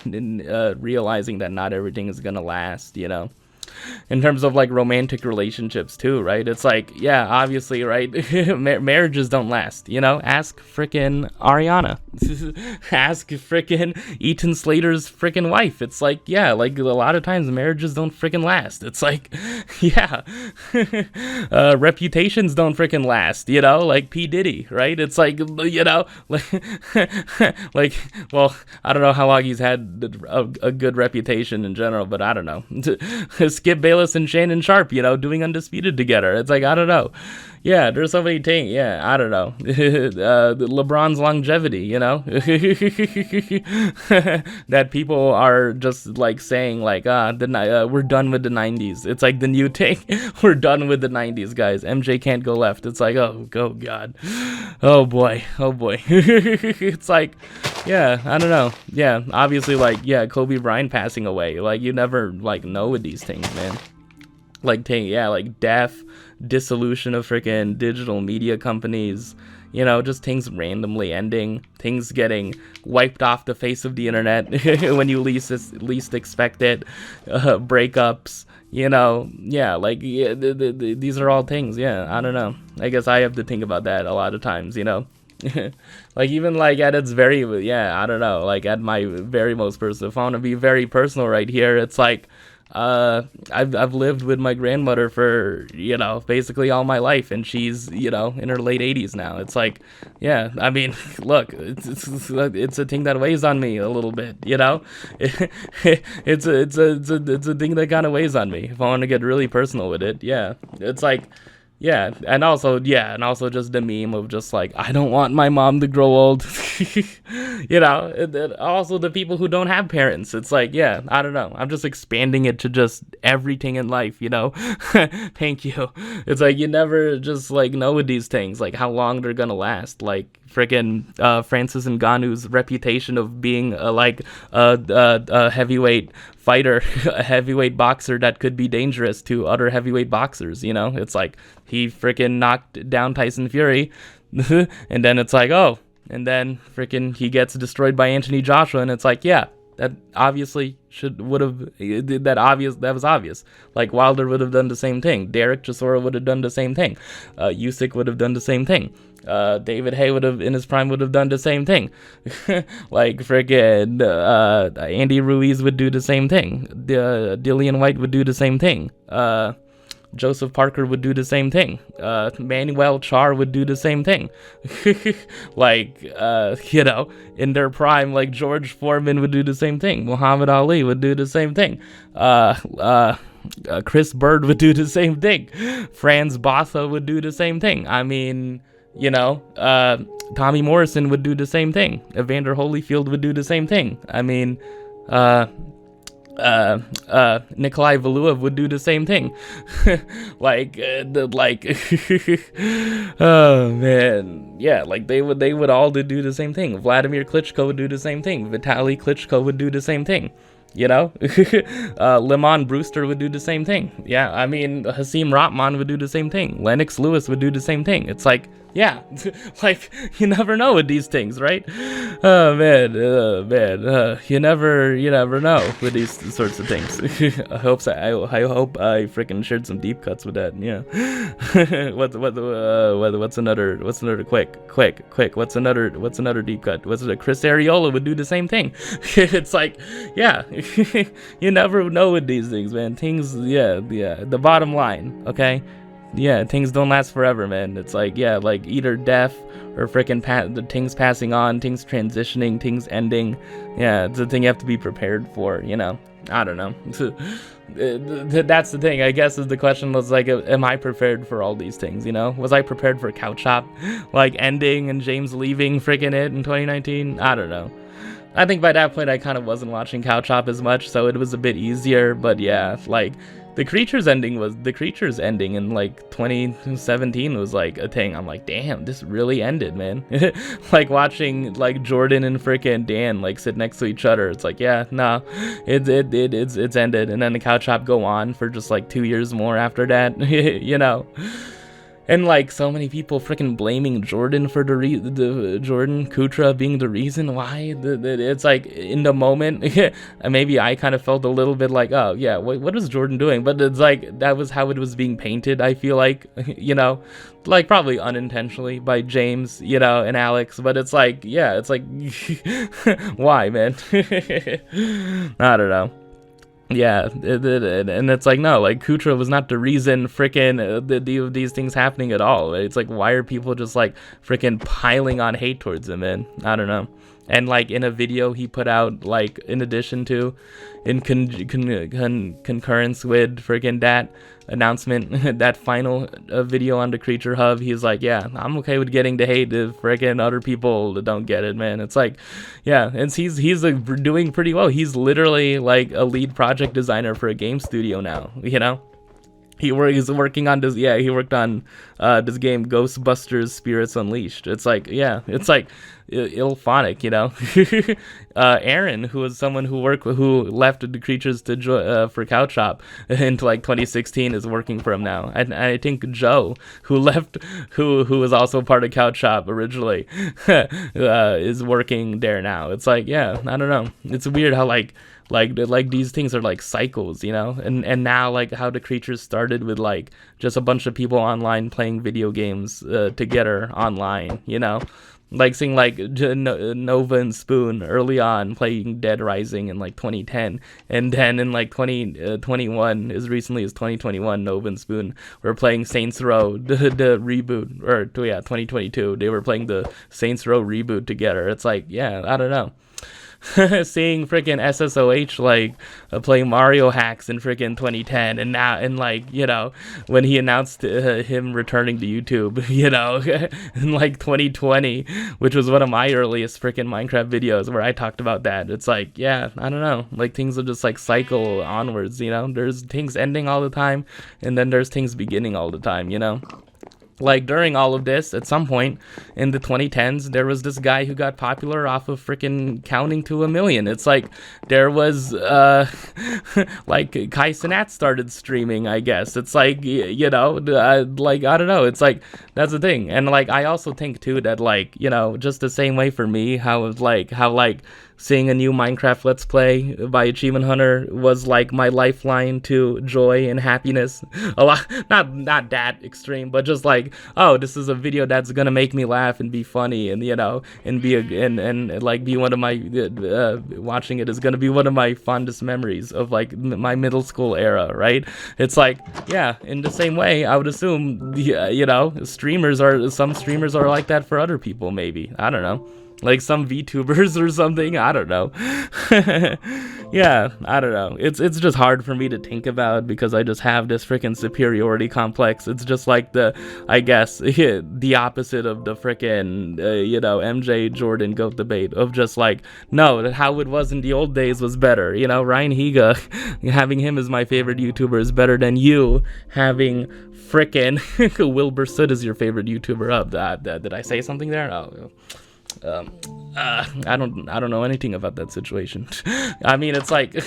A: realizing that not everything is gonna last, you know. in terms of like romantic relationships too, right? It's like, yeah, obviously, right? Marriages don't last, you know? Ask frickin' Ariana. Ask frickin' Ethan Slater's frickin' wife. It's like, yeah, like a lot of times marriages don't frickin' last. It's like, yeah. Reputations don't frickin' last, you know? Like P. Diddy, right? It's like, you know, like, well, I don't know how long he's had a good reputation in general, but I don't know. Skip Bayless and Shannon Sharp, you know, doing Undisputed together. It's like, I don't know. Yeah, there's so many things. Yeah, I don't know. LeBron's longevity, you know, that people are just like saying like, we're done with the 90s. It's like the new thing. We're done with the 90s, guys. MJ can't go left. It's like, oh God. Oh boy. It's like, yeah, I don't know. Yeah, obviously, like, yeah, Kobe Bryant passing away. Like, you never like know with these things, man. Like, like death, dissolution of freaking digital media companies, you know, just things randomly ending, things getting wiped off the face of the internet when you least expect it, breakups, you know, yeah, like, yeah, these are all things, yeah, I don't know. I guess I have to think about that a lot of times, you know. Like, even like at its very, yeah, I don't know, like at my very most personal, if I want to be very personal right here, it's like, I've lived with my grandmother for, you know, basically all my life, and she's, you know, in her late 80s now. It's like, yeah, I mean, look, it's a thing that weighs on me a little bit, you know. It's a thing that kind of weighs on me if I want to get really personal with it. Yeah, it's like, yeah, and also just the meme of just like, I don't want my mom to grow old. You know, and also the people who don't have parents. It's like, yeah, I don't know. I'm just expanding it to just everything in life, you know. Thank you. It's like, you never just like know with these things, like how long they're gonna last. Like freaking Francis Ngannou's reputation of being a heavyweight fighter, a heavyweight boxer that could be dangerous to other heavyweight boxers, you know. It's like he freaking knocked down Tyson Fury, and then it's like, oh, and then freaking he gets destroyed by Anthony Joshua, and it's like, yeah, that obviously that was obvious. Like Wilder would have done the same thing, Derek Chisora would have done the same thing, Usyk would have done the same thing, David Haye would have in his prime would have done the same thing. Like freaking Andy Ruiz would do the same thing, Dillian White would do the same thing, Joseph Parker would do the same thing, Manuel Char would do the same thing. Like, you know, in their prime, like George Foreman would do the same thing, Muhammad Ali would do the same thing, Chris Bird would do the same thing, Franz Botha would do the same thing. I mean, you know, Tommy Morrison would do the same thing, Evander Holyfield would do the same thing. I mean, Nikolai Valuev would do the same thing. Oh man, yeah, like they would all do the same thing. Vladimir Klitschko would do the same thing. Vitaly Klitschko would do the same thing. You know, Lemon Brewster would do the same thing. Yeah, I mean, Hasim Rahman would do the same thing. Lennox Lewis would do the same thing. It's like, yeah, like, you never know with these things, right? Oh man, you never know with these sorts of things. I hope I freaking shared some deep cuts with that. Yeah. What's another quick? What's another deep cut? What's it? Chris Arreola would do the same thing. It's like, yeah, you never know with these things, man. Things, yeah. The bottom line, okay. Yeah, things don't last forever, man. It's like, yeah, like either death or freaking the things passing on, things transitioning, things ending. Yeah, it's a thing you have to be prepared for, you know. I don't know. That's the thing, I guess, is the question was like, am I prepared for all these things, you know? Was I prepared for Couch Hop, like, ending and James leaving freaking it in 2019? I don't know. I think by that point I kind of wasn't watching Couch Hop as much, so it was a bit easier, but yeah, like, The Creatures ending in like 2017 was like a thing. I'm like, damn, this really ended, man. Like watching like Jordan and frickin' Dan like sit next to each other. It's like, yeah, nah, it's ended. And then the Couch Hop go on for just like 2 years more after that. You know. And like so many people freaking blaming Jordan for the Jordan Kutra being the reason why. It's like in the moment, maybe I kind of felt a little bit like, oh yeah, what is Jordan doing? But it's like that was how it was being painted. I feel like, you know, like probably unintentionally by James, you know, and Alex. But it's like, yeah, it's like, why, man? I don't know. Yeah, and it's like, no, like Kutra was not the reason freaking these things happening at all. It's like, why are people just like freaking piling on hate towards him, man? I don't know. And like in a video he put out, like in addition to, in concurrence with freaking that announcement, that final video on the Creature Hub, he's like, yeah, I'm okay with getting the hate if freaking other people don't get it, man. It's like, yeah, and he's doing pretty well. He's literally like a lead project designer for a game studio now, you know. He's working on this. Yeah, he worked on this game, Ghostbusters: Spirits Unleashed. It's like, yeah, it's like Ilphonic, you know. Aaron, who was someone who left the creatures to for Couch Shop into like 2016, is working for him now. And I think Joe, who left, who was also part of Couch Shop originally, is working there now. It's like, yeah, I don't know. It's weird how like these things are like cycles, you know, and now like how the creatures started with like just a bunch of people online playing video games together online, you know, like seeing like Nova and Spoon early on playing Dead Rising in like 2010, and then in like 2021, as recently as 2021, Nova and Spoon were playing Saints Row the reboot, or yeah, 2022 they were playing the Saints Row reboot together. It's like, yeah, I don't know. Seeing freaking SSOH like play Mario hacks in freaking 2010, and now, and like, you know, when he announced him returning to YouTube, you know, in like 2020, which was one of my earliest freaking Minecraft videos where I talked about that. It's like, yeah, I don't know, like things will just like cycle onwards, you know. There's things ending all the time, and then there's things beginning all the time, you know. Like during all of this, at some point in the 2010s, there was this guy who got popular off of freaking counting to 1 million. It's like there was like Kai Cenat started streaming, I guess. It's like, you know, like, I don't know. It's like, that's the thing. And like I also think too that, like, you know, just the same way for me, how seeing a new Minecraft Let's Play by Achievement Hunter was like my lifeline to joy and happiness. A lot, not that extreme, but just like, oh, this is a video that's gonna make me laugh and be funny, and, you know, and be and like be one of my watching it is gonna be one of my fondest memories of like my middle school era, right? It's like, yeah, in the same way, I would assume, you know, some streamers are like that for other people, maybe. I don't know. Like some VTubers or something, I don't know. Yeah, I don't know. It's just hard for me to think about because I just have this freaking superiority complex. It's just like I guess, the opposite of the freaking, you know, MJ Jordan GOAT debate of just like, no, how it was in the old days was better. You know, Ryan Higa, having him as my favorite YouTuber is better than you having freaking Wilbur Soot as your favorite YouTuber. Did I say something there? Oh. I don't know anything about that situation. I mean, it's like, what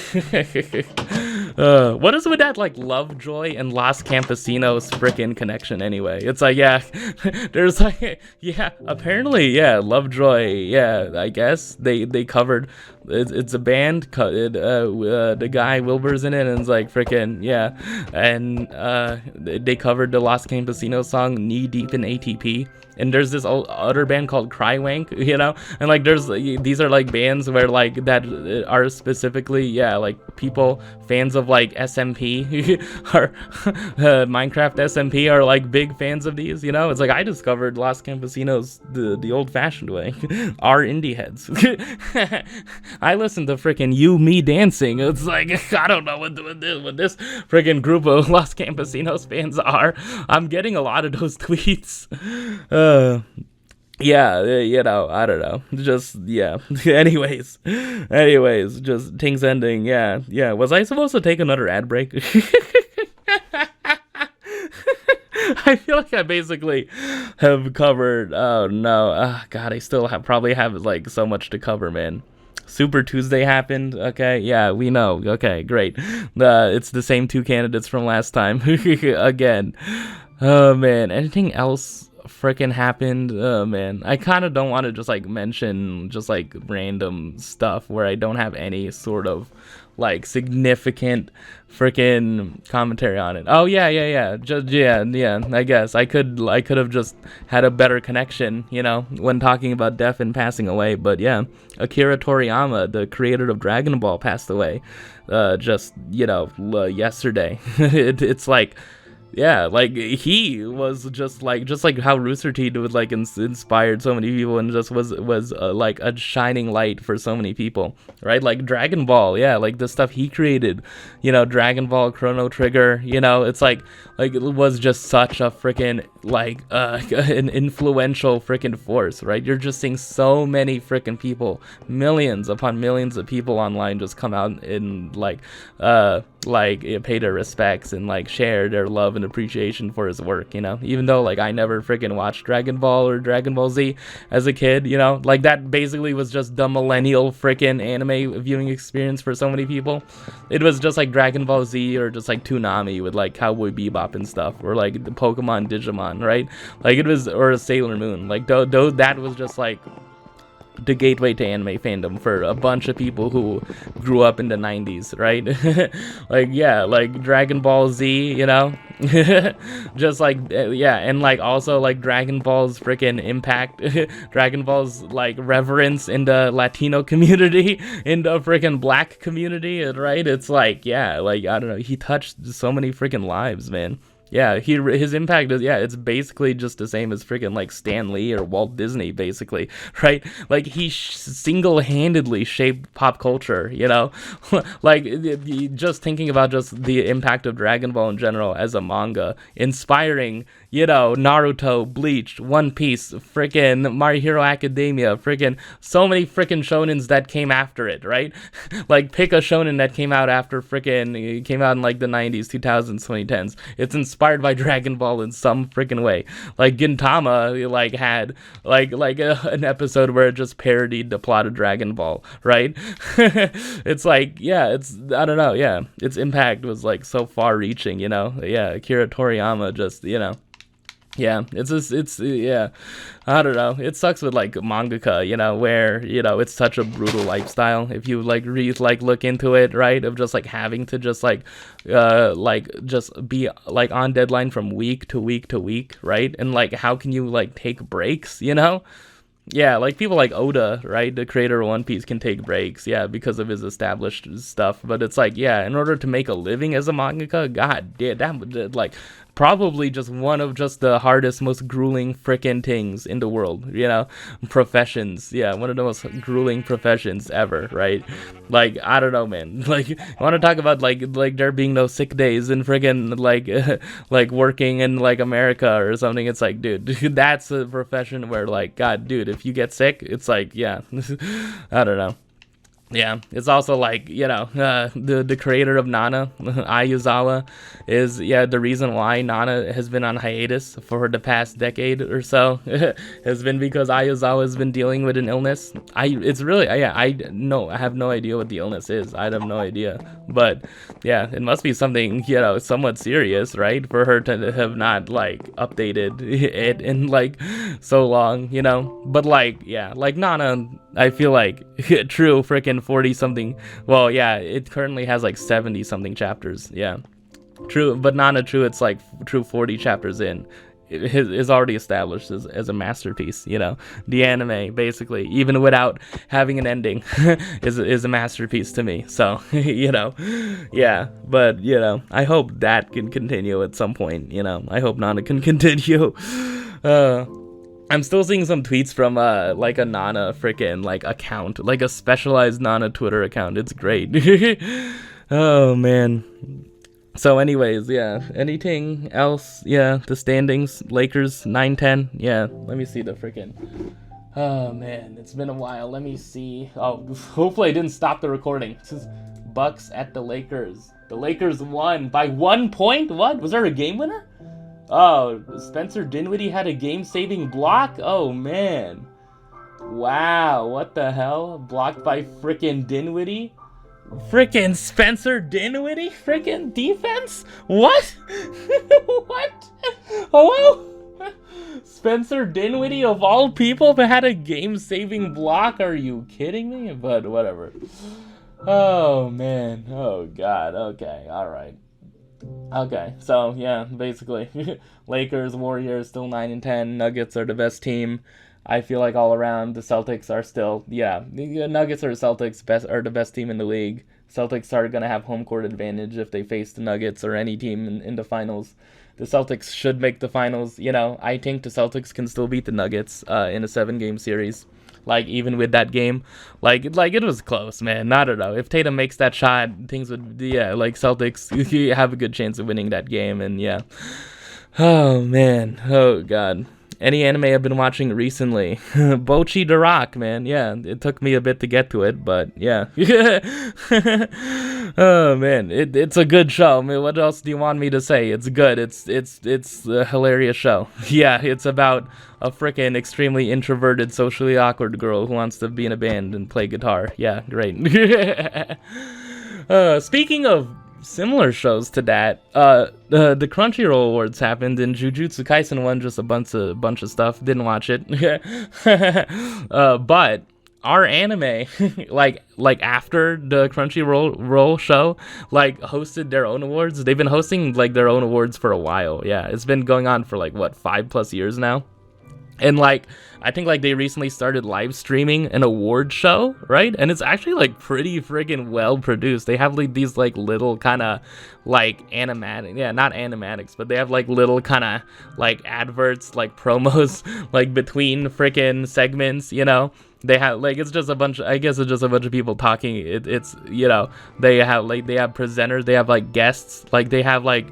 A: is with that like Lovejoy and Los Campesinos frickin' connection anyway? It's like, yeah, there's like, yeah, apparently, yeah, Lovejoy, yeah, I guess they covered. It's a band. The guy Wilbur's in it, and it's like freaking, yeah, and they covered the Los Campesinos song "Knee Deep in ATP." And there's this other band called Crywank, you know, and like these are like bands where like that are specifically, yeah, like people, fans of like SMP or Minecraft SMP are like big fans of these, you know. It's like I discovered Los Campesinos the old-fashioned way. Our indie heads. I listen to freaking You Me Dancing. It's like, I don't know what this freaking group of Los Campesinos fans are. I'm getting a lot of those tweets. Yeah, you know, I don't know. Just, yeah. Anyways, just things ending. Yeah. Was I supposed to take another ad break? I feel like I basically have covered. Oh no, God, I still probably have like so much to cover, man. Super Tuesday happened. Okay, yeah, we know. Okay, great. It's the same two candidates from last time again. Oh man, anything else freaking happened? Oh man, I kind of don't want to just like mention just like random stuff where I don't have any sort of like significant freaking commentary on it. Oh yeah. Just yeah. I guess I could have just had a better connection, you know, when talking about death and passing away. But yeah, Akira Toriyama, the creator of Dragon Ball, passed away. Just yesterday. It's like. Yeah, like he was just like how Rooster Teeth would like inspired so many people and just was like a shining light for so many people, right? Like Dragon Ball, yeah, like the stuff he created, you know, Dragon Ball, Chrono Trigger, you know, it's like it was just such a freaking like an influential freaking force, right? You're just seeing so many freaking people, millions upon millions of people online just come out and like pay their respects and like share their love and appreciation for his work, you know, even though like I never freaking watched Dragon Ball or Dragon Ball Z as a kid, you know, like that basically was just the millennial freaking anime viewing experience for so many people. It was just like Dragon Ball Z or just like Toonami with like Cowboy Bebop and stuff, or like the Pokemon Digimon, right? Like it was, or Sailor Moon, like that was just like the gateway to anime fandom for a bunch of people who grew up in the 90s, right? Like yeah, like Dragon Ball Z, you know. Just like yeah, and like also like Dragon Ball's freaking impact, Dragon Ball's like reverence in the Latino community, in the freaking black community, right? It's like yeah, like I don't know, he touched so many freaking lives, man. Yeah, his impact is, yeah, it's basically just the same as freaking like Stan Lee or Walt Disney, basically, right? Like he single-handedly shaped pop culture, you know. Like just thinking about just the impact of Dragon Ball in general as a manga, inspiring, you know, Naruto, Bleach, One Piece, freaking My Hero Academia, freaking so many freaking shonens that came after it, right? Like pick a shonen that came out after freaking came out in like the 90s, 2000s, 2010s. It's inspired by Dragon Ball in some freaking way. Like Gintama like had like an episode where it just parodied the plot of Dragon Ball, right? It's like yeah, it's I don't know, yeah, its impact was like so far reaching, you know. Yeah, Akira Toriyama just, you know. Yeah, it's yeah, I don't know. It sucks with like mangaka, you know, where, you know, it's such a brutal lifestyle. If you like look into it, right, of just like having to just like just be like on deadline from week to week to week, right? And like how can you like take breaks, you know? Yeah, like people like Oda, right, the creator of One Piece, can take breaks, yeah, because of his established stuff. But it's like, yeah, in order to make a living as a mangaka, god damn, that would like probably just one of just the hardest, most grueling freaking things in the world, you know, professions. Yeah, one of the most grueling professions ever, right? Like I don't know, man. Like I want to talk about like there being no sick days and freaking like like working in like America or something. It's like, dude, that's a profession where like, god, dude, if you get sick, it's like, yeah, I don't know. Yeah, it's also like, you know, the creator of Nana, Ayuzawa, is, yeah, the reason why Nana has been on hiatus for the past decade or so has been because Ayuzawa has been dealing with an illness. It's really, yeah, I have no idea what the illness is. I have no idea. But, yeah, it must be something, you know, somewhat serious, right? For her to have not, like, updated it in, like, so long, you know? But, like, yeah, like Nana, I feel like true freaking 40 something. Well, yeah, it currently has like 70 something chapters. Yeah, true, but Nana True, it's like true 40 chapters in. It is already established as a masterpiece. You know, the anime basically, even without having an ending, is a masterpiece to me. So you know, yeah. But you know, I hope that can continue at some point. You know, I hope Nana can continue. I'm still seeing some tweets from like a Nana freaking like account, like a specialized Nana Twitter account. It's great. Oh man. So anyways, yeah. Anything else? Yeah, the standings, Lakers 9-10. Yeah, let me see the freaking. Oh man, it's been a while. Let me see. Oh, hopefully I didn't stop the recording. This is Bucks at the Lakers. The Lakers won by 1 point. What? Was there a game winner? Oh, Spencer Dinwiddie had a game-saving block? Oh, man. Wow, what the hell? Blocked by frickin' Dinwiddie? Freaking Spencer Dinwiddie? Freaking defense? What? What? Hello? Spencer Dinwiddie of all people had a game-saving block? Are you kidding me? But whatever. Oh man. Oh god. Okay. Alright. Okay. So yeah, basically Lakers, Warriors still 9-10. Nuggets are the best team. I feel like all around the Celtics are still, yeah, the Nuggets or Celtics are the best team in the league. Celtics are going to have home court advantage if they face the Nuggets or any team in the finals. The Celtics should make the finals. You know, I think the Celtics can still beat the Nuggets in a 7-game series. Like, even with that game, like it was close, man. I don't know. If Tatum makes that shot, things would, yeah, like Celtics have a good chance of winning that game, and yeah. Oh, man. Oh, God. Any anime I've been watching recently? Bocchi the Rock, man. Yeah, it took me a bit to get to it, but yeah. Oh man, it's a good show. I mean, what else do you want me to say? It's good. It's a hilarious show. Yeah, it's about a freaking extremely introverted, socially awkward girl who wants to be in a band and play guitar. Yeah, great. Speaking of similar shows to that, the Crunchyroll Awards happened, and Jujutsu Kaisen won just a bunch of stuff. Didn't watch it. But our anime, like after the Crunchyroll show, like hosted their own awards. They've been hosting like their own awards for a while. Yeah, it's been going on for like what, 5+ years now. And like, I think like they recently started live streaming an award show, right? And it's actually like pretty friggin' well produced. They have like these like little kind of like animatic, yeah, not animatics, but they have like little kind of like adverts, like promos, like between freaking segments, you know? They have like, it's just a bunch, I guess it's just a bunch of people talking. It's, you know, they have presenters, they have like guests, like they have like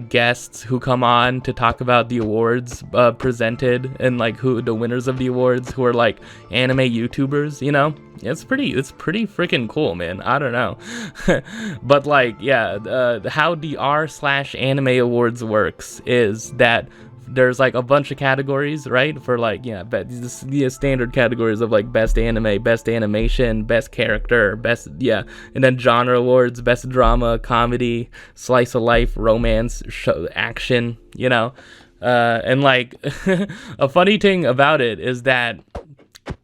A: guests who come on to talk about the awards presented, and like who the winners of the awards who are like anime YouTubers, you know. It's pretty freaking cool, man. I don't know. But like, yeah, how the r/anime awards works is that there's like a bunch of categories, right? For like, yeah, the standard categories of like best anime, best animation, best character, best, yeah, and then genre awards, best drama, comedy, slice of life, romance, show, action, you know. And like a funny thing about it is that,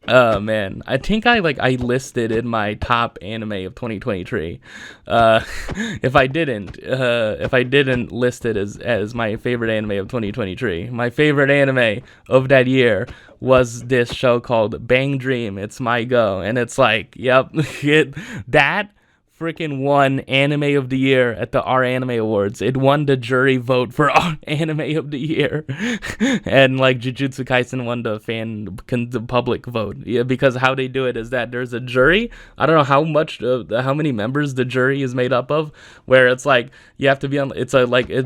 A: oh man, I think I listed in my top anime of 2023. If I didn't list it as my favorite anime of 2023, my favorite anime of that year was this show called Bang Dream. It's my go, and it's like, yep, that freaking won Anime of the Year at the R Anime Awards. It won the jury vote for R Anime of the Year. And like Jujutsu Kaisen won the public vote. Yeah, because how they do it is that there's a jury. I don't know how many members the jury is made up of, where it's like you have to be on, it's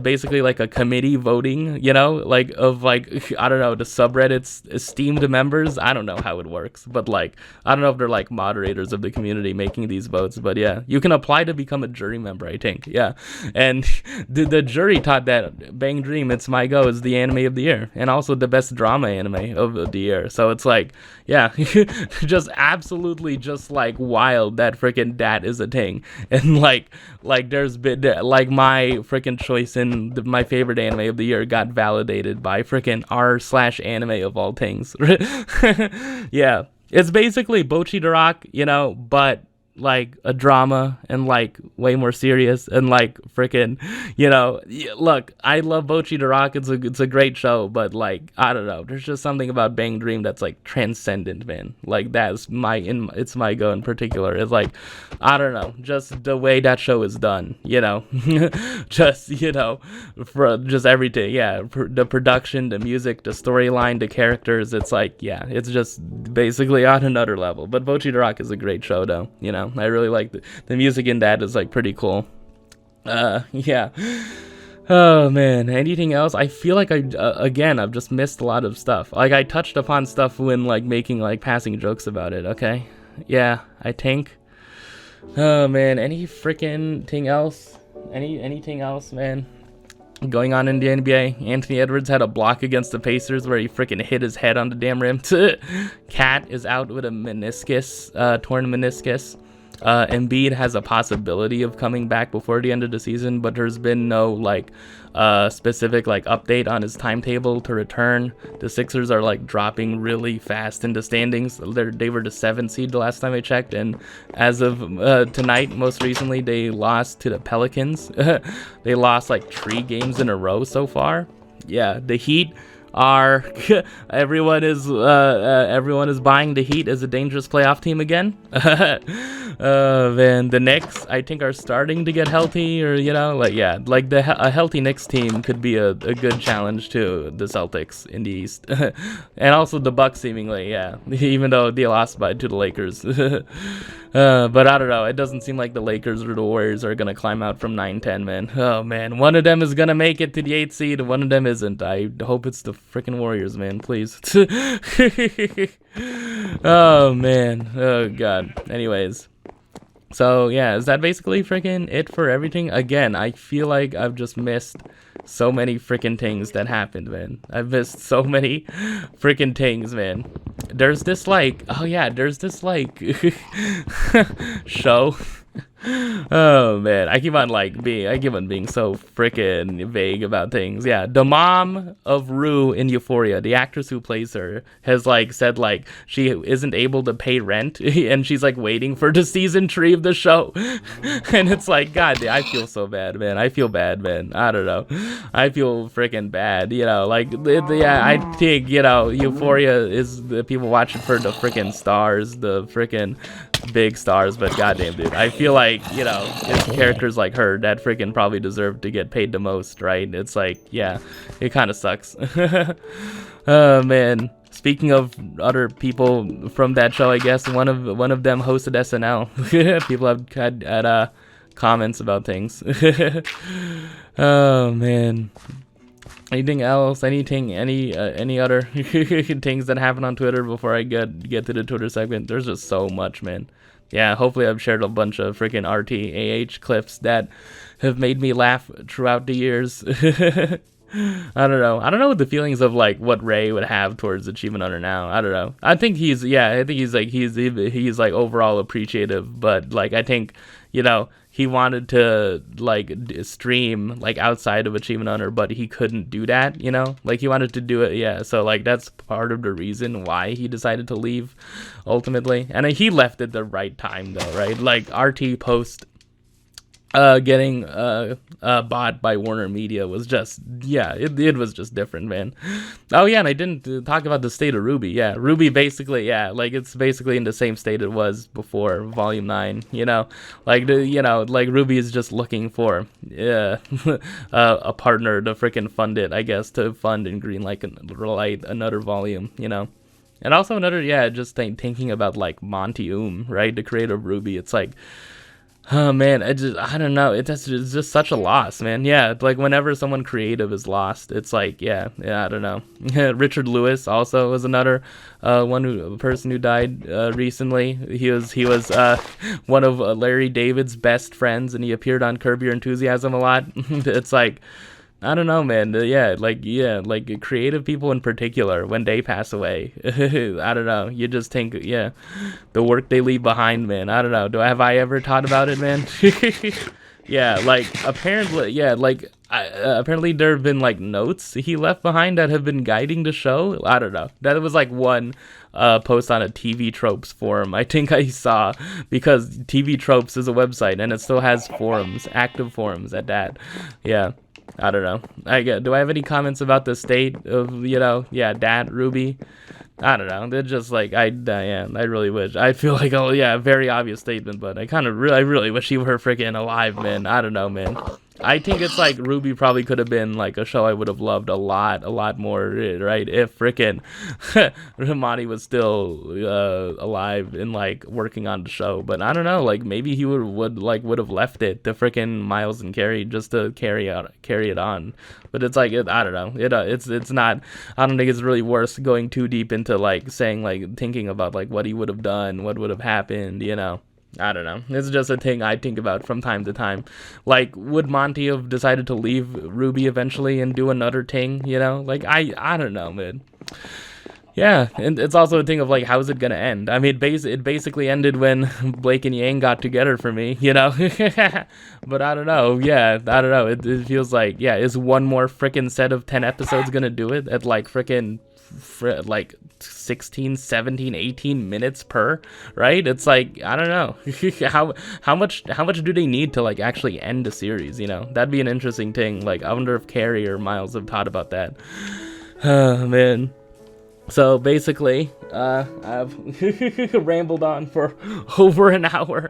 A: basically like a committee voting, you know, like of like, I don't know, the subreddit's esteemed members. I don't know how it works, but like, I don't know if they're like moderators of the community making these votes, but yeah, you can apply to become a jury member, I think. Yeah, and the jury thought that Bang Dream, It's My Go, is the anime of the year, and also the best drama anime of the year. So it's like, yeah, just absolutely just like wild that freaking that is a thing. And like there's been like my freaking choice in my favorite anime of the year got validated by freaking r/anime of all things. Yeah, it's basically Bocchi the Rock, you know, but like a drama and like way more serious and like freaking, you know, look, I love Bocchi the Rock. It's a great show, but like, I don't know, there's just something about Bang Dream that's like transcendent, man. Like that's it's my go in particular. It's like, I don't know, just the way that show is done, you know. Just, you know, for just everything. Yeah, the production, the music, the storyline, the characters, it's like, yeah, it's just basically on another level. But Bocchi the Rock is a great show though, you know. I really like the music in that is like pretty cool. Yeah. Oh man, anything else? I feel like I've just missed a lot of stuff. Like I touched upon stuff when like making like passing jokes about it. Okay, yeah, I think. Oh man, any freaking thing else? Anything else, man? Going on in the NBA, Anthony Edwards had a block against the Pacers where he freaking hit his head on the damn rim. Cat is out with a meniscus, torn meniscus. Embiid has a possibility of coming back before the end of the season, but there's been no like specific like update on his timetable to return. The Sixers are like dropping really fast in the standings. They were the 7th seed the last time I checked, and as of tonight, most recently, they lost to the Pelicans. They lost like 3 games in a row so far. Yeah, the Heat are everyone is buying the Heat as a dangerous playoff team again. Then the Knicks, I think, are starting to get healthy, or you know, like yeah, like a healthy Knicks team could be a good challenge to the Celtics in the East, and also the Bucks seemingly, yeah, even though they lost to the Lakers. But I don't know. It doesn't seem like the Lakers or the Warriors are gonna climb out from 9-10, man. Oh man, one of them is gonna make it to the 8th seed, one of them isn't. I hope it's the freaking Warriors, man. Please. Oh man. Oh god. Anyways. So yeah, is that basically freaking it for everything? Again, I feel like I've just missed so many freaking things that happened, man. I've missed so many freaking things, man. There's this like, oh yeah, there's this like show. Oh man, I keep on being so freaking vague about things. Yeah, the mom of Rue in Euphoria, the actress who plays her, has like said like she isn't able to pay rent and she's like waiting for the season 3 of the show. And it's like, god, I feel so bad, man. I feel bad, man. I don't know. I feel freaking bad, you know, like yeah, I think, you know, Euphoria is the people watch it for the freaking stars, the freaking big stars, but goddamn, dude, I feel like, you know, it's characters like her that freaking probably deserve to get paid the most, right? It's like, yeah, it kind of sucks. Oh man, speaking of other people from that show, I guess one of them hosted SNL. People have had comments about things. Oh man. Anything else? Any other things that happen on Twitter before I get to the Twitter segment? There's just so much, man. Yeah, hopefully I've shared a bunch of freaking RTAH clips that have made me laugh throughout the years. I don't know what the feelings of like what Ray would have towards Achievement Hunter now. I don't know. I think he's like overall appreciative, but like I think, you know, he wanted to like stream like outside of Achievement Hunter, but he couldn't do that, you know, like he wanted to do it. Yeah. So like that's part of the reason why he decided to leave ultimately. And he left at the right time though, right? Like RT post getting bought by Warner Media was just, yeah, it was just different, man. Oh yeah, and I didn't talk about the state of Ruby. Yeah, Ruby basically, yeah, like it's basically in the same state it was before Volume 9, you know, like like Ruby is just looking for a partner to freaking fund it, I guess, to fund and greenlight another volume, you know. And also another, yeah, just thinking about like Monty right, the creator of Ruby. It's like, oh man, I don't know. It's just such a loss, man. Yeah, like whenever someone creative is lost, it's like, yeah, I don't know. Richard Lewis also was another person who died recently. He was one of Larry David's best friends, and he appeared on Curb Your Enthusiasm a lot. It's like, I don't know, man. Like creative people in particular, when they pass away, I don't know. You just think, yeah, the work they leave behind, man. I don't know. Have I ever thought about it, man? Yeah, like apparently, yeah, like apparently there have been like notes he left behind that have been guiding the show. I don't know. That was like one post on a TV Tropes forum I think I saw, because TV Tropes is a website and it still has forums, active forums at that. Yeah. I don't know. Do I have any comments about the state of, you know, yeah, that Ruby? I don't know. They're just like, I really wish. I feel like, oh yeah, very obvious statement, but I really wish he were freaking alive, man. I don't know, man. I think it's like Ruby probably could have been like a show I would have loved a lot more, right? If freaking Ramani was still alive and like working on the show. But I don't know, like maybe he would have left it to freaking Miles and Carrie just to carry it on. But it's like, I don't know. It's not. I don't think it's really worth going too deep into like saying like thinking about like what he would have done, what would have happened, you know. I don't know. It's just a thing I think about from time to time. Like, would Monty have decided to leave Ruby eventually and do another thing, you know? Like, I don't know, man. Yeah, and it's also a thing of like, how is it gonna end? I mean, it basically ended when Blake and Yang got together for me, you know. But I don't know. Yeah, I don't know. It feels like, yeah, is one more freaking set of 10 episodes gonna do it at like freaking like 16, 17, 18 minutes per, right? It's like, I don't know. how much do they need to like actually end a series, you know? That'd be an interesting thing. Like, I wonder if Carrie or Miles have thought about that. Oh man. So basically, I've rambled on for over an hour.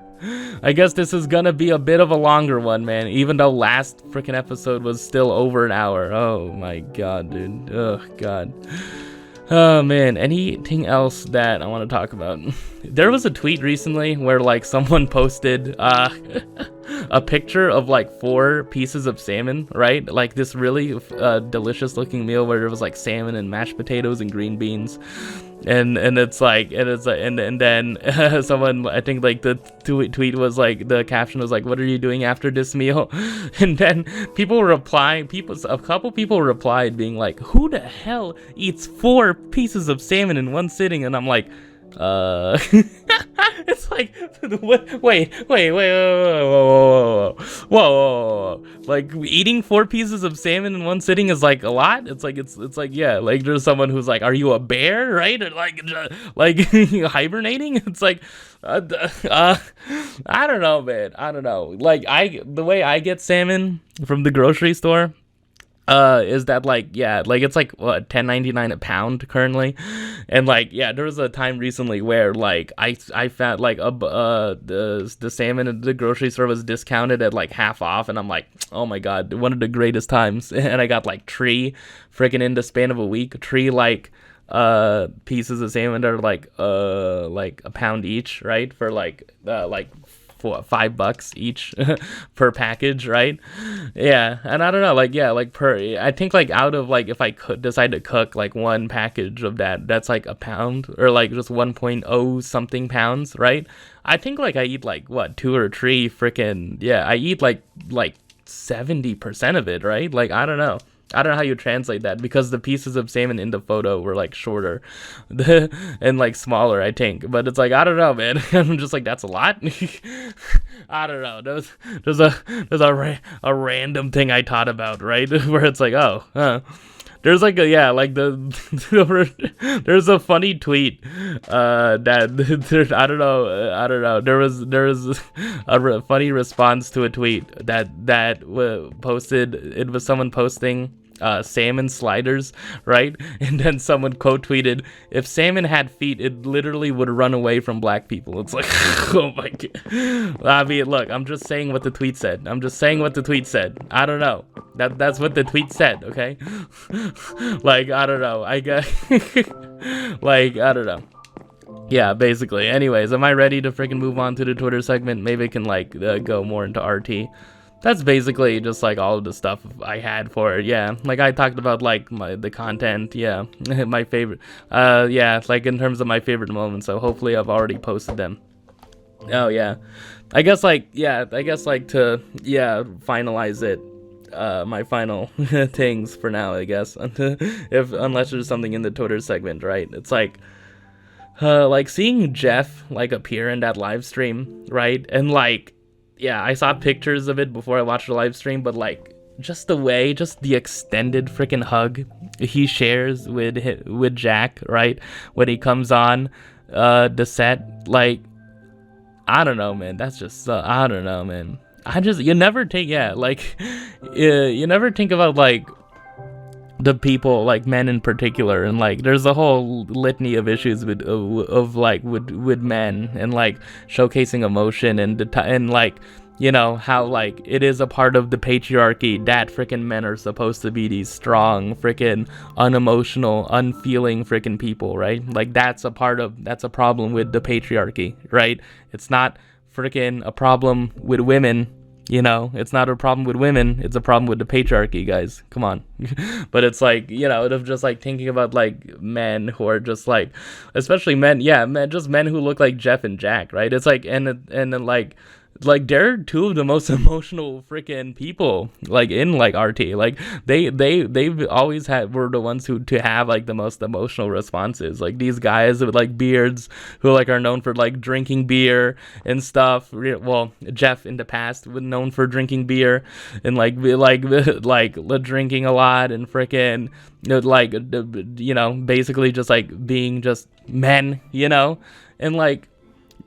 A: I guess this is gonna be a bit of a longer one, man, even though last freaking episode was still over an hour. Oh my god, dude. Oh god. Oh man, anything else that I want to talk about? There was a tweet recently where like someone posted a picture of like 4 pieces of salmon, right? Like this really delicious looking meal where there was like salmon and mashed potatoes and green beans. And it's like, and then someone, I think like the tweet was like, the caption was like, what are you doing after this meal? And then a couple people replied being like, who the hell eats 4 pieces of salmon in one sitting? And I'm like, it's like, wait, whoa. Like, eating 4 pieces of salmon in one sitting is like a lot. It's like, yeah, like there's someone who's like, are you a bear, right? Or like hibernating? It's like, I don't know, man. I don't know. Like, the way I get salmon from the grocery store, is that like, yeah, like it's like what, $10.99 a pound currently. And like, yeah, there was a time recently where like I found like the salmon at the grocery store was discounted at like half off, and I'm like, oh my god, one of the greatest times. And I got like 3 freaking in the span of a week, 3 like pieces of salmon that are like a pound each, right? For like for $5 each per package, right? Yeah, and I don't know, like, yeah, like I think like out of like, if I could decide to cook like 1 package of that's like a pound, or like just 1.0 something pounds, right? I think like I eat like what, 2 or 3 freaking, yeah, I eat like 70% of it, right? Like, I don't know how you translate that, because the pieces of salmon in the photo were like shorter and like smaller, I think. But it's like, I don't know, man. I'm just like, that's a lot. I don't know. There's a random thing I thought about, right? Where it's like, oh, there's like a, yeah, like there's a funny tweet that I don't know. There was a funny response to a tweet that posted. It was someone posting salmon sliders, right? And then someone quote tweeted, if salmon had feet, it literally would run away from black people. It's like, oh my god. I mean, look, I'm just saying what the tweet said. I don't know. That's what the tweet said, okay? Like, I don't know. I guess like, I don't know. Yeah, basically. Anyways, am I ready to freaking move on to the Twitter segment? Maybe I can like go more into RT. That's basically just like all of the stuff I had for it. Yeah, like I talked about like the content. Yeah, my favorite. Yeah, like in terms of my favorite moments. So hopefully I've already posted them. Oh yeah, I guess like, yeah, I guess like to, yeah, finalize it. My final things for now, I guess. Unless there's something in the Twitter segment, right? It's like seeing Jeff like appear in that live stream, right? And like, yeah, I saw pictures of it before I watched the live stream, but like just the extended freaking hug he shares with Jack, right? When he comes on the set, like, I don't know, man. That's just I don't know, man. You never think, yeah, like you never think about like the people, like men in particular, and like there's a whole litany of issues with men, and like showcasing emotion and like, you know, how like it is a part of the patriarchy that freaking men are supposed to be these strong, freaking unemotional, unfeeling freaking people, right? Like that's a problem with the patriarchy, right? It's not freaking a problem with women. You know, it's not a problem with women, it's a problem with the patriarchy, guys. Come on. But it's like, you know, of just like thinking about like men who are just like, especially men, yeah, men, just men who look like Jeff and Jack, right? It's like, and then like like they're two of the most emotional freaking people like in like RT. Like they've always were the ones who to have like the most emotional responses. Like these guys with like beards who like are known for like drinking beer and stuff. Well, Jeff in the past was known for drinking beer and like drinking a lot and freaking like basically just like being just men, and like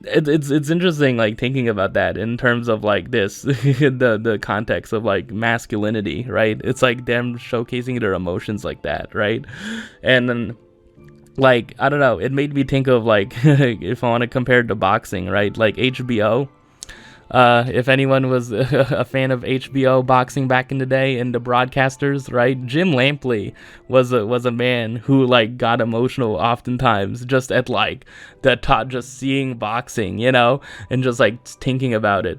A: it's interesting like thinking about that in terms of like this the context of like masculinity, right? It's like them showcasing their emotions like that, right? And then like I don't know, it made me think of like if I want to compare it to boxing, right? Like HBO. If anyone was a fan of HBO boxing back in the day and the broadcasters, right? Jim Lampley was a man who like got emotional oftentimes just at like just seeing boxing, and just like thinking about it.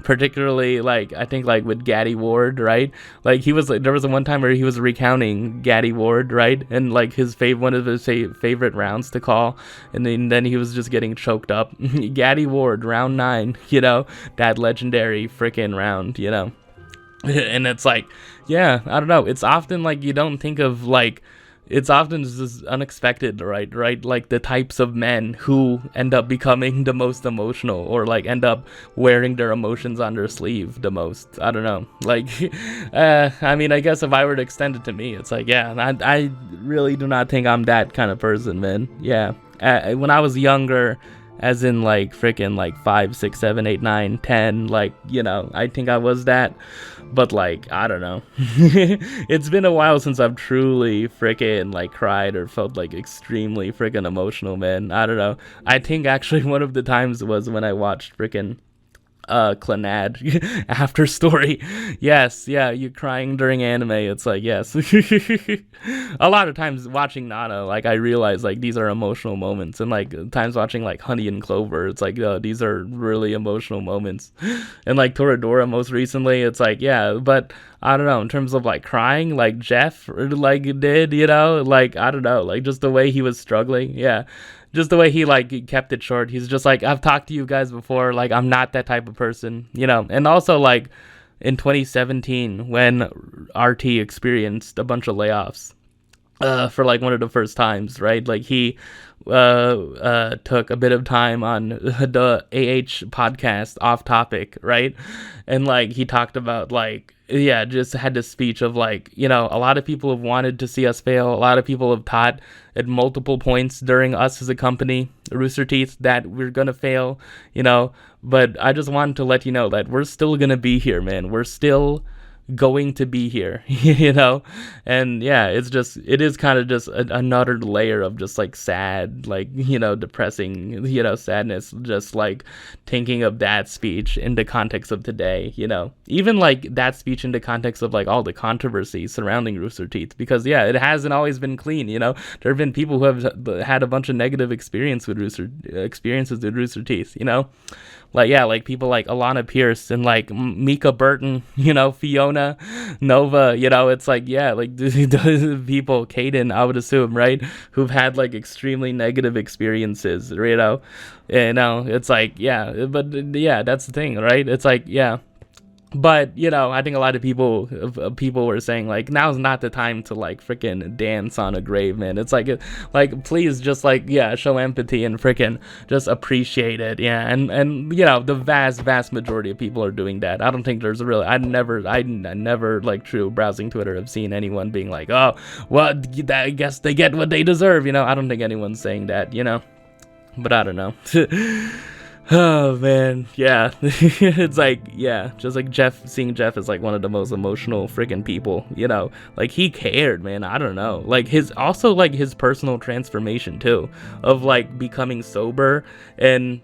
A: Particularly like I think like with Gaddy Ward, right? Like he was like there was a one time where he was recounting Gaddy Ward, right? And like one of his favorite rounds to call, and then he was just getting choked up. Gaddy Ward, round 9, that legendary freaking round, and it's like, yeah, I don't know. It's often like you don't think of like. It's often just unexpected, right? Like the types of men who end up becoming the most emotional or like end up wearing their emotions on their sleeve the most. I don't know. Like, I mean, I guess if I were to extend it to me, it's like, yeah, I really do not think I'm that kind of person, man. Yeah. When I was younger, as in like freaking like 5, 6, 7, 8, 9, 10, like, I think I was that. But like, I don't know. It's been a while since I've truly freaking like cried or felt like extremely freaking emotional, man. I don't know. I think actually one of the times was when I watched freaking Clannad after story. Yes, yeah, you crying during anime. It's like, yes. A lot of times watching Nana, like I realize like these are emotional moments, and like times watching like Honey and Clover, it's like these are really emotional moments. And like Toradora most recently, it's like, yeah, but I don't know, in terms of like crying like Jeff like did, like I don't know, like just the way he was struggling, yeah. Just the way he like kept it short. He's just like, I've talked to you guys before, like I'm not that type of person, and also like in 2017 when RT experienced a bunch of layoffs for like one of the first times, right? Like he took a bit of time on the AH podcast Off Topic, right? And like he talked about like, yeah, just had this speech of like, a lot of people have wanted to see us fail. A lot of people have taught at multiple points during us as a company, Rooster Teeth, that we're gonna fail, but I just wanted to let you know that we're still gonna be here, man. We're still going to be here, and yeah, it is kind of just another layer of just like sad, like, depressing, sadness, just like thinking of that speech in the context of today, even like that speech in the context of like all the controversy surrounding Rooster Teeth, because yeah, it hasn't always been clean, there have been people who have had a bunch of negative experiences with Rooster Teeth, like, yeah, like people like Alana Pierce and like Mika Burton, Fiona, Nova, it's like, yeah, like people, Kaden, I would assume, right, who've had like extremely negative experiences, it's like, yeah, but yeah, that's the thing, right? It's like, yeah. But, I think a lot of people were saying, like, now's not the time to, like, freaking dance on a grave, man. It's like, please just, like, yeah, show empathy and freaking just appreciate it, yeah. And the vast majority of people are doing that. I don't think there's I never, like, true browsing Twitter have seen anyone being like, oh, well, I guess they get what they deserve, I don't think anyone's saying that, But I don't know. Oh man, yeah. It's like, yeah, just like seeing Jeff as like one of the most emotional freaking people, like he cared, man. I don't know, like his personal transformation too, of like becoming sober and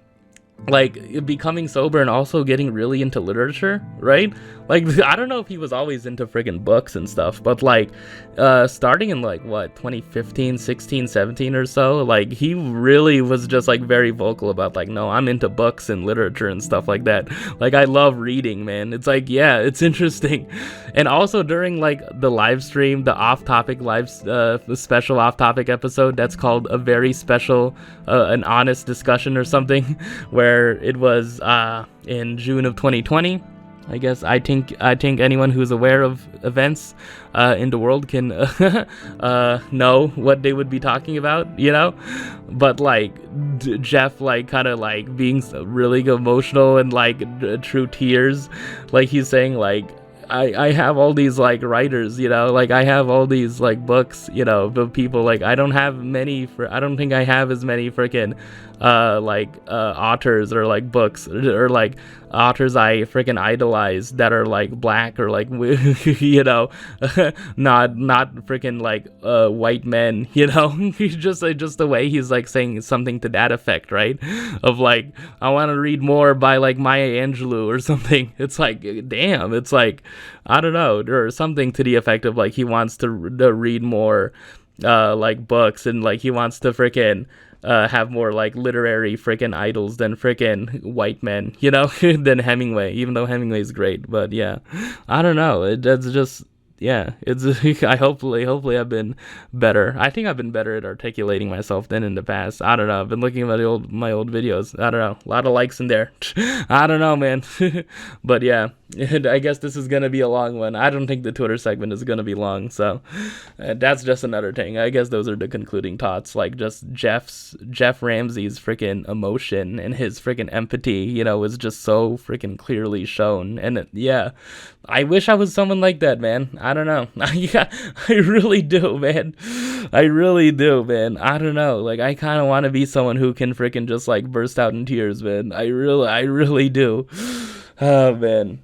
A: also getting really into literature, right? Like, I don't know if he was always into friggin' books and stuff, but like, starting in like, what, 2015, 16, 17 or so, like, he really was just like very vocal about like, no, I'm into books and literature and stuff like that. Like, I love reading, man. It's like, yeah, it's interesting. And also during like the live stream, the off-topic the special off-topic episode, that's called A Very Special, an Honest Discussion or something, where where it was in June of 2020. I guess I think anyone who's aware of events in the world can know what they would be talking about, you know. But like Jeff, like kind of like being really emotional and like true tears, like he's saying like, I have all these like writers, you know, like I have all these like books, you know, of people, like I don't think I have as many freaking authors or like books or like authors I freaking idolize that are like black or like you know, not freaking like white men, you know. He's just the way he's like saying something to that effect, right? Of like, I want to read more by like Maya Angelou or something. It's like, damn, it's like, I don't know, or something to the effect of like he wants to read more like books, and like he wants to freaking have more like literary freaking idols than freaking white men, you know, than Hemingway, even though Hemingway's great. But yeah, I don't know. That's just, yeah, it's I hopefully I've been better. I think I've been better at articulating myself than in the past. I don't know. I've been looking at my old videos. I don't know. A lot of likes in there. I don't know, man. But yeah, I guess this is gonna be a long one. I don't think the Twitter segment is gonna be long, so that's just another thing. I guess those are the concluding thoughts. Like just Jeff Ramsey's freaking emotion and his freaking empathy, you know, was just so freaking clearly shown. And yeah, I wish I was someone like that, man. I don't know. Yeah, I really do, man. I really do, man. I don't know. Like, I kind of want to be someone who can freaking just like burst out in tears, man. I really do. Oh, man.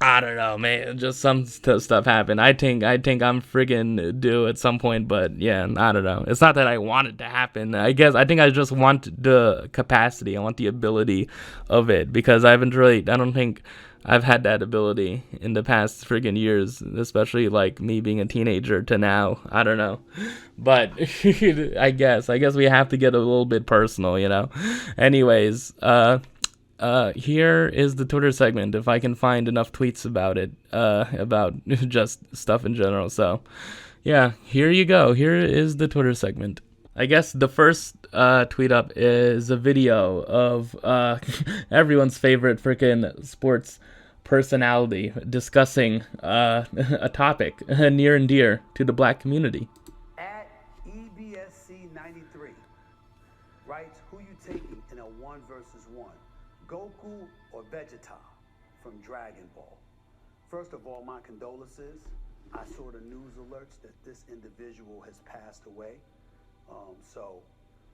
A: I don't know, man. Just some stuff happened. I think I'm friggin' due at some point, but yeah, I don't know. It's not that I want it to happen. I think I just want the capacity. I want the ability of it, because I don't think I've had that ability in the past friggin' years, especially like me being a teenager to now. I don't know. But I guess we have to get a little bit personal, you know. Anyways, here is the Twitter segment, if I can find enough tweets about it, about just stuff in general. So yeah, here you go. Here is the Twitter segment. I guess the first tweet up is a video of everyone's favorite freaking sports personality discussing a topic near and dear to the black community.
F: At EBSC93 writes, who you taking in a 1 versus 1? Goku or Vegeta from Dragon Ball? First of all, my condolences. I saw the news alerts that this individual has passed away. So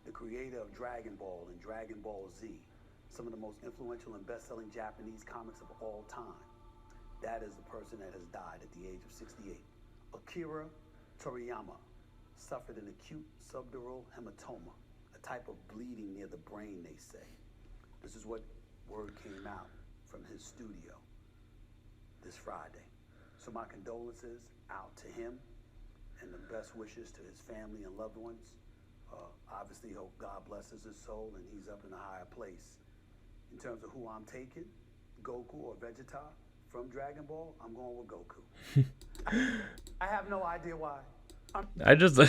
F: the creator of Dragon Ball and Dragon Ball Z, some of the most influential and best-selling Japanese comics of all time, that is the person that has died at the age of 68. Akira Toriyama suffered an acute subdural hematoma, a type of bleeding near the brain, they say. This is what word came out from his studio this Friday. So my condolences out to him, and the best wishes to his family and loved ones. Obviously, hope God blesses his soul and he's up in a higher place. In terms of who I'm taking, Goku or Vegeta from Dragon Ball, I'm going with Goku. I have no idea why.
A: I just the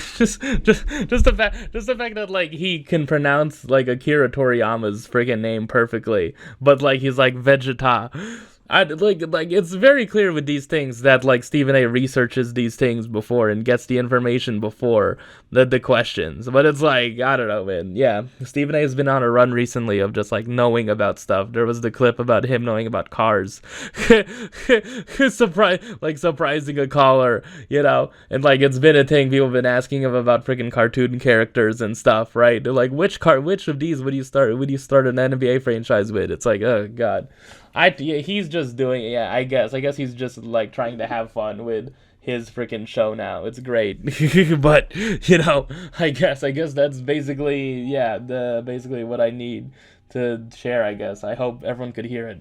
A: fact that like he can pronounce like Akira Toriyama's freaking name perfectly, but like he's like Vegeta. I like it's very clear with these things that like Stephen A researches these things before and gets the information before the questions. But it's like, I don't know, man. Yeah, Stephen A has been on a run recently of just like knowing about stuff. There was the clip about him knowing about cars, surprising a caller, you know. And like it's been a thing. People have been asking him about freaking cartoon characters and stuff, right? They're like, which of these would you start an NBA franchise with? It's like, oh god. He's just doing, yeah, I guess he's just like trying to have fun with his freaking show now. It's great. But, you know, I guess that's basically, yeah, basically what I need to share, I guess. I hope everyone could hear it.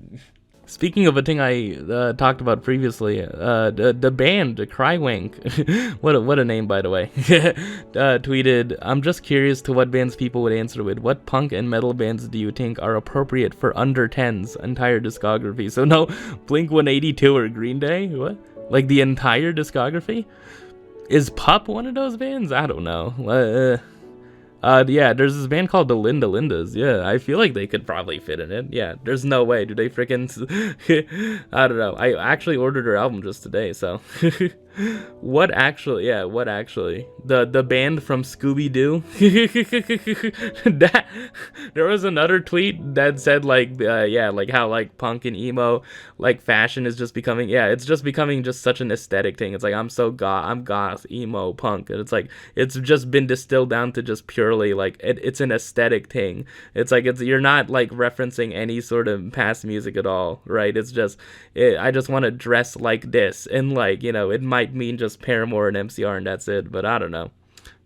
A: Speaking of a thing I talked about previously, the band Crywank, what a name, by the way, tweeted, I'm just curious to what bands people would answer with. What punk and metal bands do you think are appropriate for under 10's entire discography? So no Blink-182 or Green Day? What? Like the entire discography? Is Pup one of those bands? I don't know. Yeah, there's this band called the Linda Lindas. Yeah, I feel like they could probably fit in it. Yeah, there's no way. Do they freaking? I don't know. I actually ordered her album just today, so. What actually? Yeah, what actually? The band from Scooby Doo. That there was another tweet that said like yeah, like how like punk and emo like fashion is just becoming, yeah, it's just becoming just such an aesthetic thing. It's like I'm goth, emo, punk, and it's like it's just been distilled down to just purely like it's an aesthetic thing. It's like you're not like referencing any sort of past music at all, right? It's just I just want to dress like this, and like, you know, it might mean just Paramore and MCR and that's it, but I don't know.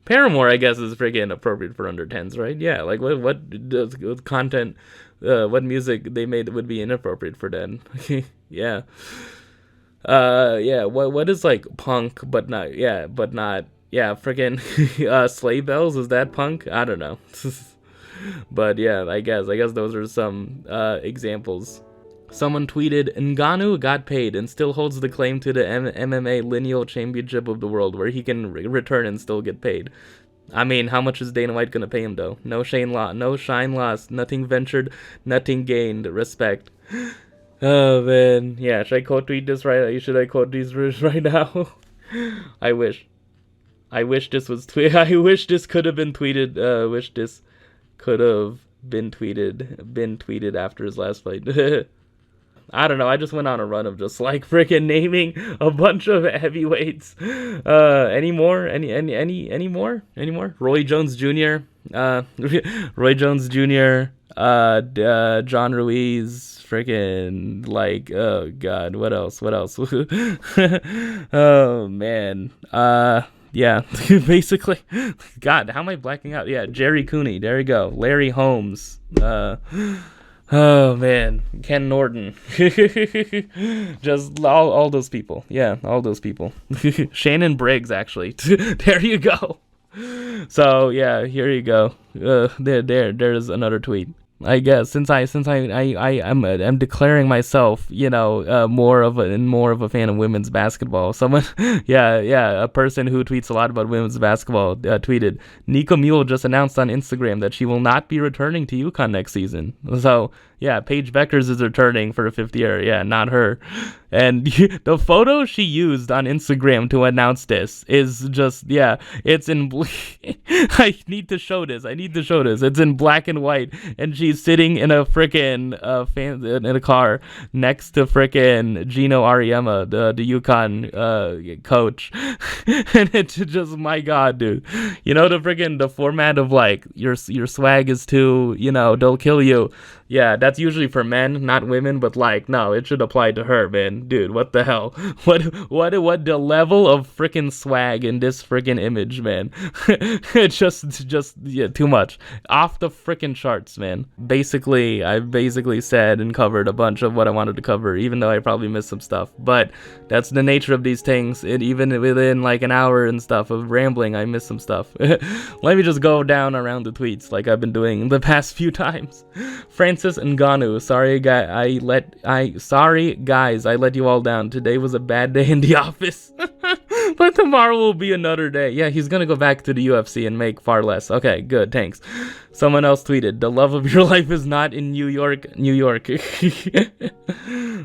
A: Paramore, I guess, is freaking appropriate for under 10s, right? Yeah, like what content, what music they made would be inappropriate for then? Yeah. Yeah, what is like punk but not, yeah, freaking sleigh bells, is that punk? I don't know. But yeah, I guess those are some examples. Someone tweeted, Ngannou got paid and still holds the claim to the MMA lineal championship of the world, where he can return and still get paid. I mean, how much is Dana White gonna pay him though? No shine lost, nothing ventured, nothing gained. Respect. Oh man, yeah. Should I quote tweet this right? Should I quote these right now? I wish this was I wish this could have been tweeted. Wish this could have been tweeted after his last fight. I don't know. I just went on a run of just like freaking naming a bunch of heavyweights. Any more? Any more? Roy Jones Jr. Roy Jones Jr. John Ruiz. Freaking like, oh god, what else? Oh man. Yeah, basically. God, how am I blacking out? Yeah, Jerry Cooney. There you go. Larry Holmes. Oh man, Ken Norton. Just all those people. Yeah, all those people. Shannon Briggs, actually. There you go. So yeah, here you go. There's another tweet. I guess since I'm declaring myself, you know, more of a fan of women's basketball. Someone, yeah, a person who tweets a lot about women's basketball tweeted, Nika Mule just announced on Instagram that she will not be returning to UConn next season. So yeah, Paige Beckers is returning for the 5th year. Yeah, not her. And the photo she used on Instagram to announce this is just, yeah, it's in I need to show this. It's in black and white, and she's sitting in a freaking in a car next to freaking Gino Ariema, the UConn coach. And it's just, my god, dude. You know, the format of like your swag is too, you know, they'll kill you. Yeah, that's usually for men, not women, but like, no, it should apply to her, man. Dude, what the hell? What the level of freaking swag in this freaking image, man. It's just yeah, too much. Off the freaking charts, man. I basically said and covered a bunch of what I wanted to cover, even though I probably missed some stuff. But that's the nature of these things. Even within like an hour and stuff of rambling, I missed some stuff. Let me just go down around the tweets like I've been doing the past few times. Francis Ngannou, sorry guys, I let you all down. Today was a bad day in the office. But tomorrow will be another day. Yeah, he's gonna go back to the UFC and make far less. Okay, good, thanks. Someone else tweeted, the love of your life is not in New York.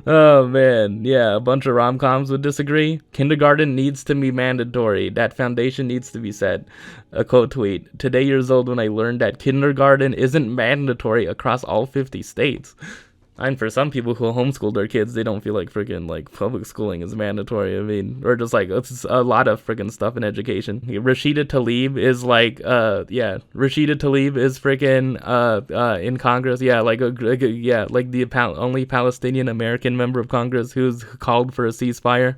A: Oh man, yeah, a bunch of rom-coms would disagree. Kindergarten needs to be mandatory. That foundation needs to be set. A quote tweet, today years old when I learned that kindergarten isn't mandatory across all 50 states. And for some people who homeschool their kids, they don't feel like freaking like public schooling is mandatory. I mean, or just like it's a lot of freaking stuff in education. Rashida Tlaib is like, Rashida Tlaib is freaking in Congress. Yeah, like like the only Palestinian American member of Congress who's called for a ceasefire.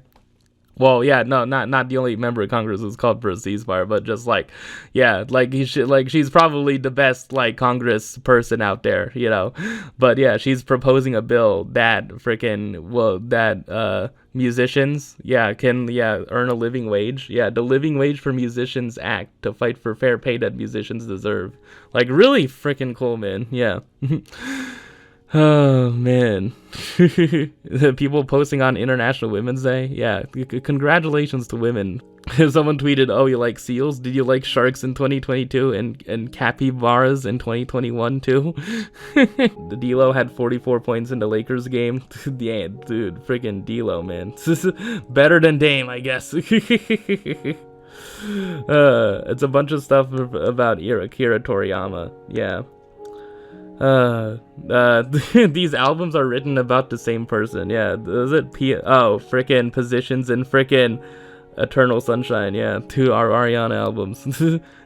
A: Well, yeah, no, not the only member of Congress who's called for a ceasefire, but just like, yeah, like she's probably the best like Congress person out there, you know. But yeah, she's proposing a bill that musicians, can earn a living wage. Yeah, the Living Wage for Musicians Act to fight for fair pay that musicians deserve. Like really freaking cool, man. Yeah. Oh man. The people posting on International Women's Day, yeah, congratulations to women Someone tweeted, "Oh, you like seals? Did you like sharks in 2022 and capybaras in 2021 too?" The D'Lo had 44 points in the Lakers game. Yeah, dude, freaking D'Lo, man, better than Dame, I guess. It's a bunch of stuff about Akira Toriyama. Yeah. These albums are written about the same person. Yeah, is it frickin' Positions and frickin' Eternal Sunshine. Yeah, 2 Ariana albums.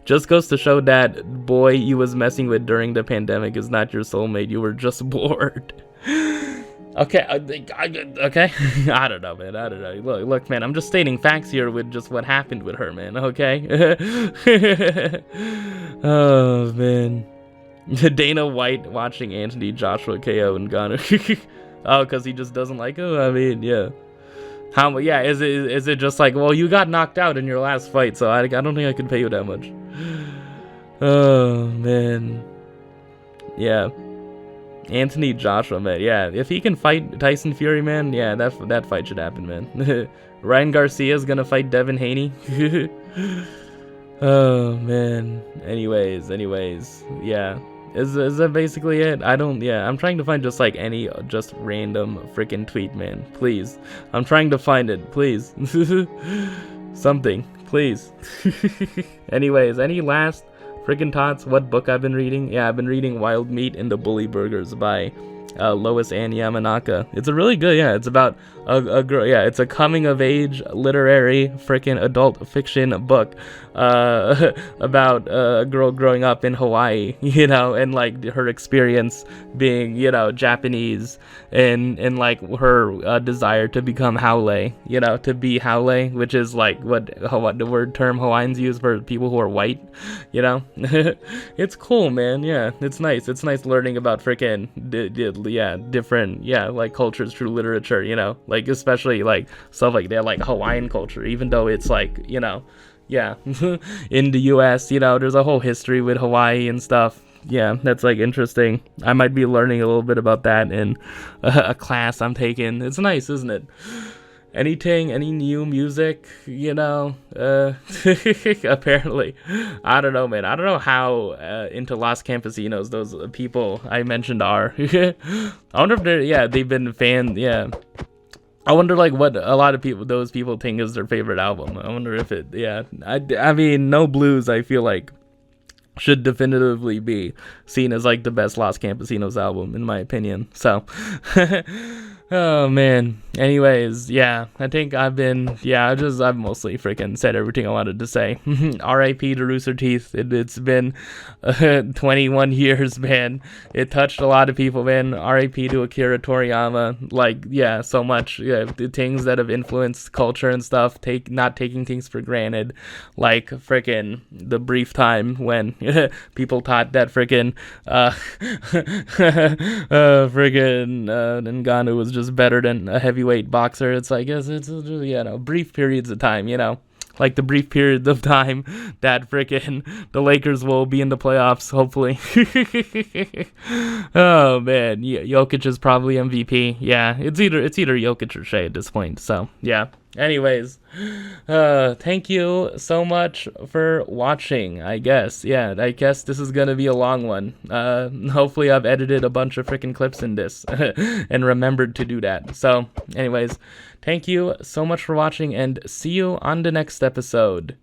A: Just goes to show that boy you was messing with during the pandemic is not your soulmate. You were just bored. Okay, okay. I don't know, man. I don't know. Look, man. I'm just stating facts here with just what happened with her, man. Okay. Oh man. Dana White watching Anthony Joshua KO and Ngannou. Oh, because he just doesn't like him? I mean, yeah. How? Yeah, is it just like, well, you got knocked out in your last fight, so I don't think I can pay you that much. Oh, man. Yeah. Anthony Joshua, man. Yeah, if he can fight Tyson Fury, man, yeah, that fight should happen, man. Ryan Garcia's gonna fight Devin Haney. Oh, man. Anyways, yeah. Is that basically it? I'm trying to find just like any just random freaking tweet, man. Please. I'm trying to find it, please. Something, please. Anyways, any last freaking thoughts? What book I've been reading? Yeah, I've been reading Wild Meat and the Bully Burgers by Lois Ann Yamanaka. It's a really good, yeah, it's about a girl, yeah, it's a coming of age literary freaking adult fiction book about a girl growing up in Hawaii, you know, and like her experience being, you know, Japanese and like her desire to become Haole, you know, to be Haole, which is like what the word term Hawaiians use for people who are white, you know. It's cool, man. Yeah, it's nice learning about freaking different, yeah, like cultures through literature, you know, like especially like stuff like that, like Hawaiian culture, even though it's like, you know, yeah, in the US, you know, there's a whole history with Hawaii and stuff. Yeah, that's like interesting. I might be learning a little bit about that in a class I'm taking. It's nice, isn't it? Any new music, you know, apparently, I don't know, man. I don't know how into Los Campesinos those people I mentioned are. I wonder if they've been fan, yeah. I wonder like what a lot of those people think is their favorite album. I wonder if it, yeah. I mean, No Blues, I feel like should definitively be seen as like the best Los Campesinos album in my opinion. So oh man. Anyways, yeah, I think I've mostly freaking said everything I wanted to say. R.I.P. to Rooster Teeth. It's been 21 years, man. It touched a lot of people, man. R.I.P. to Akira Toriyama. Like, yeah, so much. Yeah, the things that have influenced culture and stuff. Not taking things for granted. Like freaking the brief time when people thought that freaking Ngannou was just better than a heavyweight boxer. It's like it's you know, brief periods of time, you know, like the brief period of time that freaking the Lakers will be in the playoffs, hopefully. Oh man, Jokic is probably MVP. Yeah, it's either Jokic or Shea at this point. So yeah. Anyways, thank you so much for watching, I guess. Yeah, I guess this is gonna be a long one. Hopefully I've edited a bunch of freaking clips in this and remembered to do that. So, anyways, thank you so much for watching and see you on the next episode.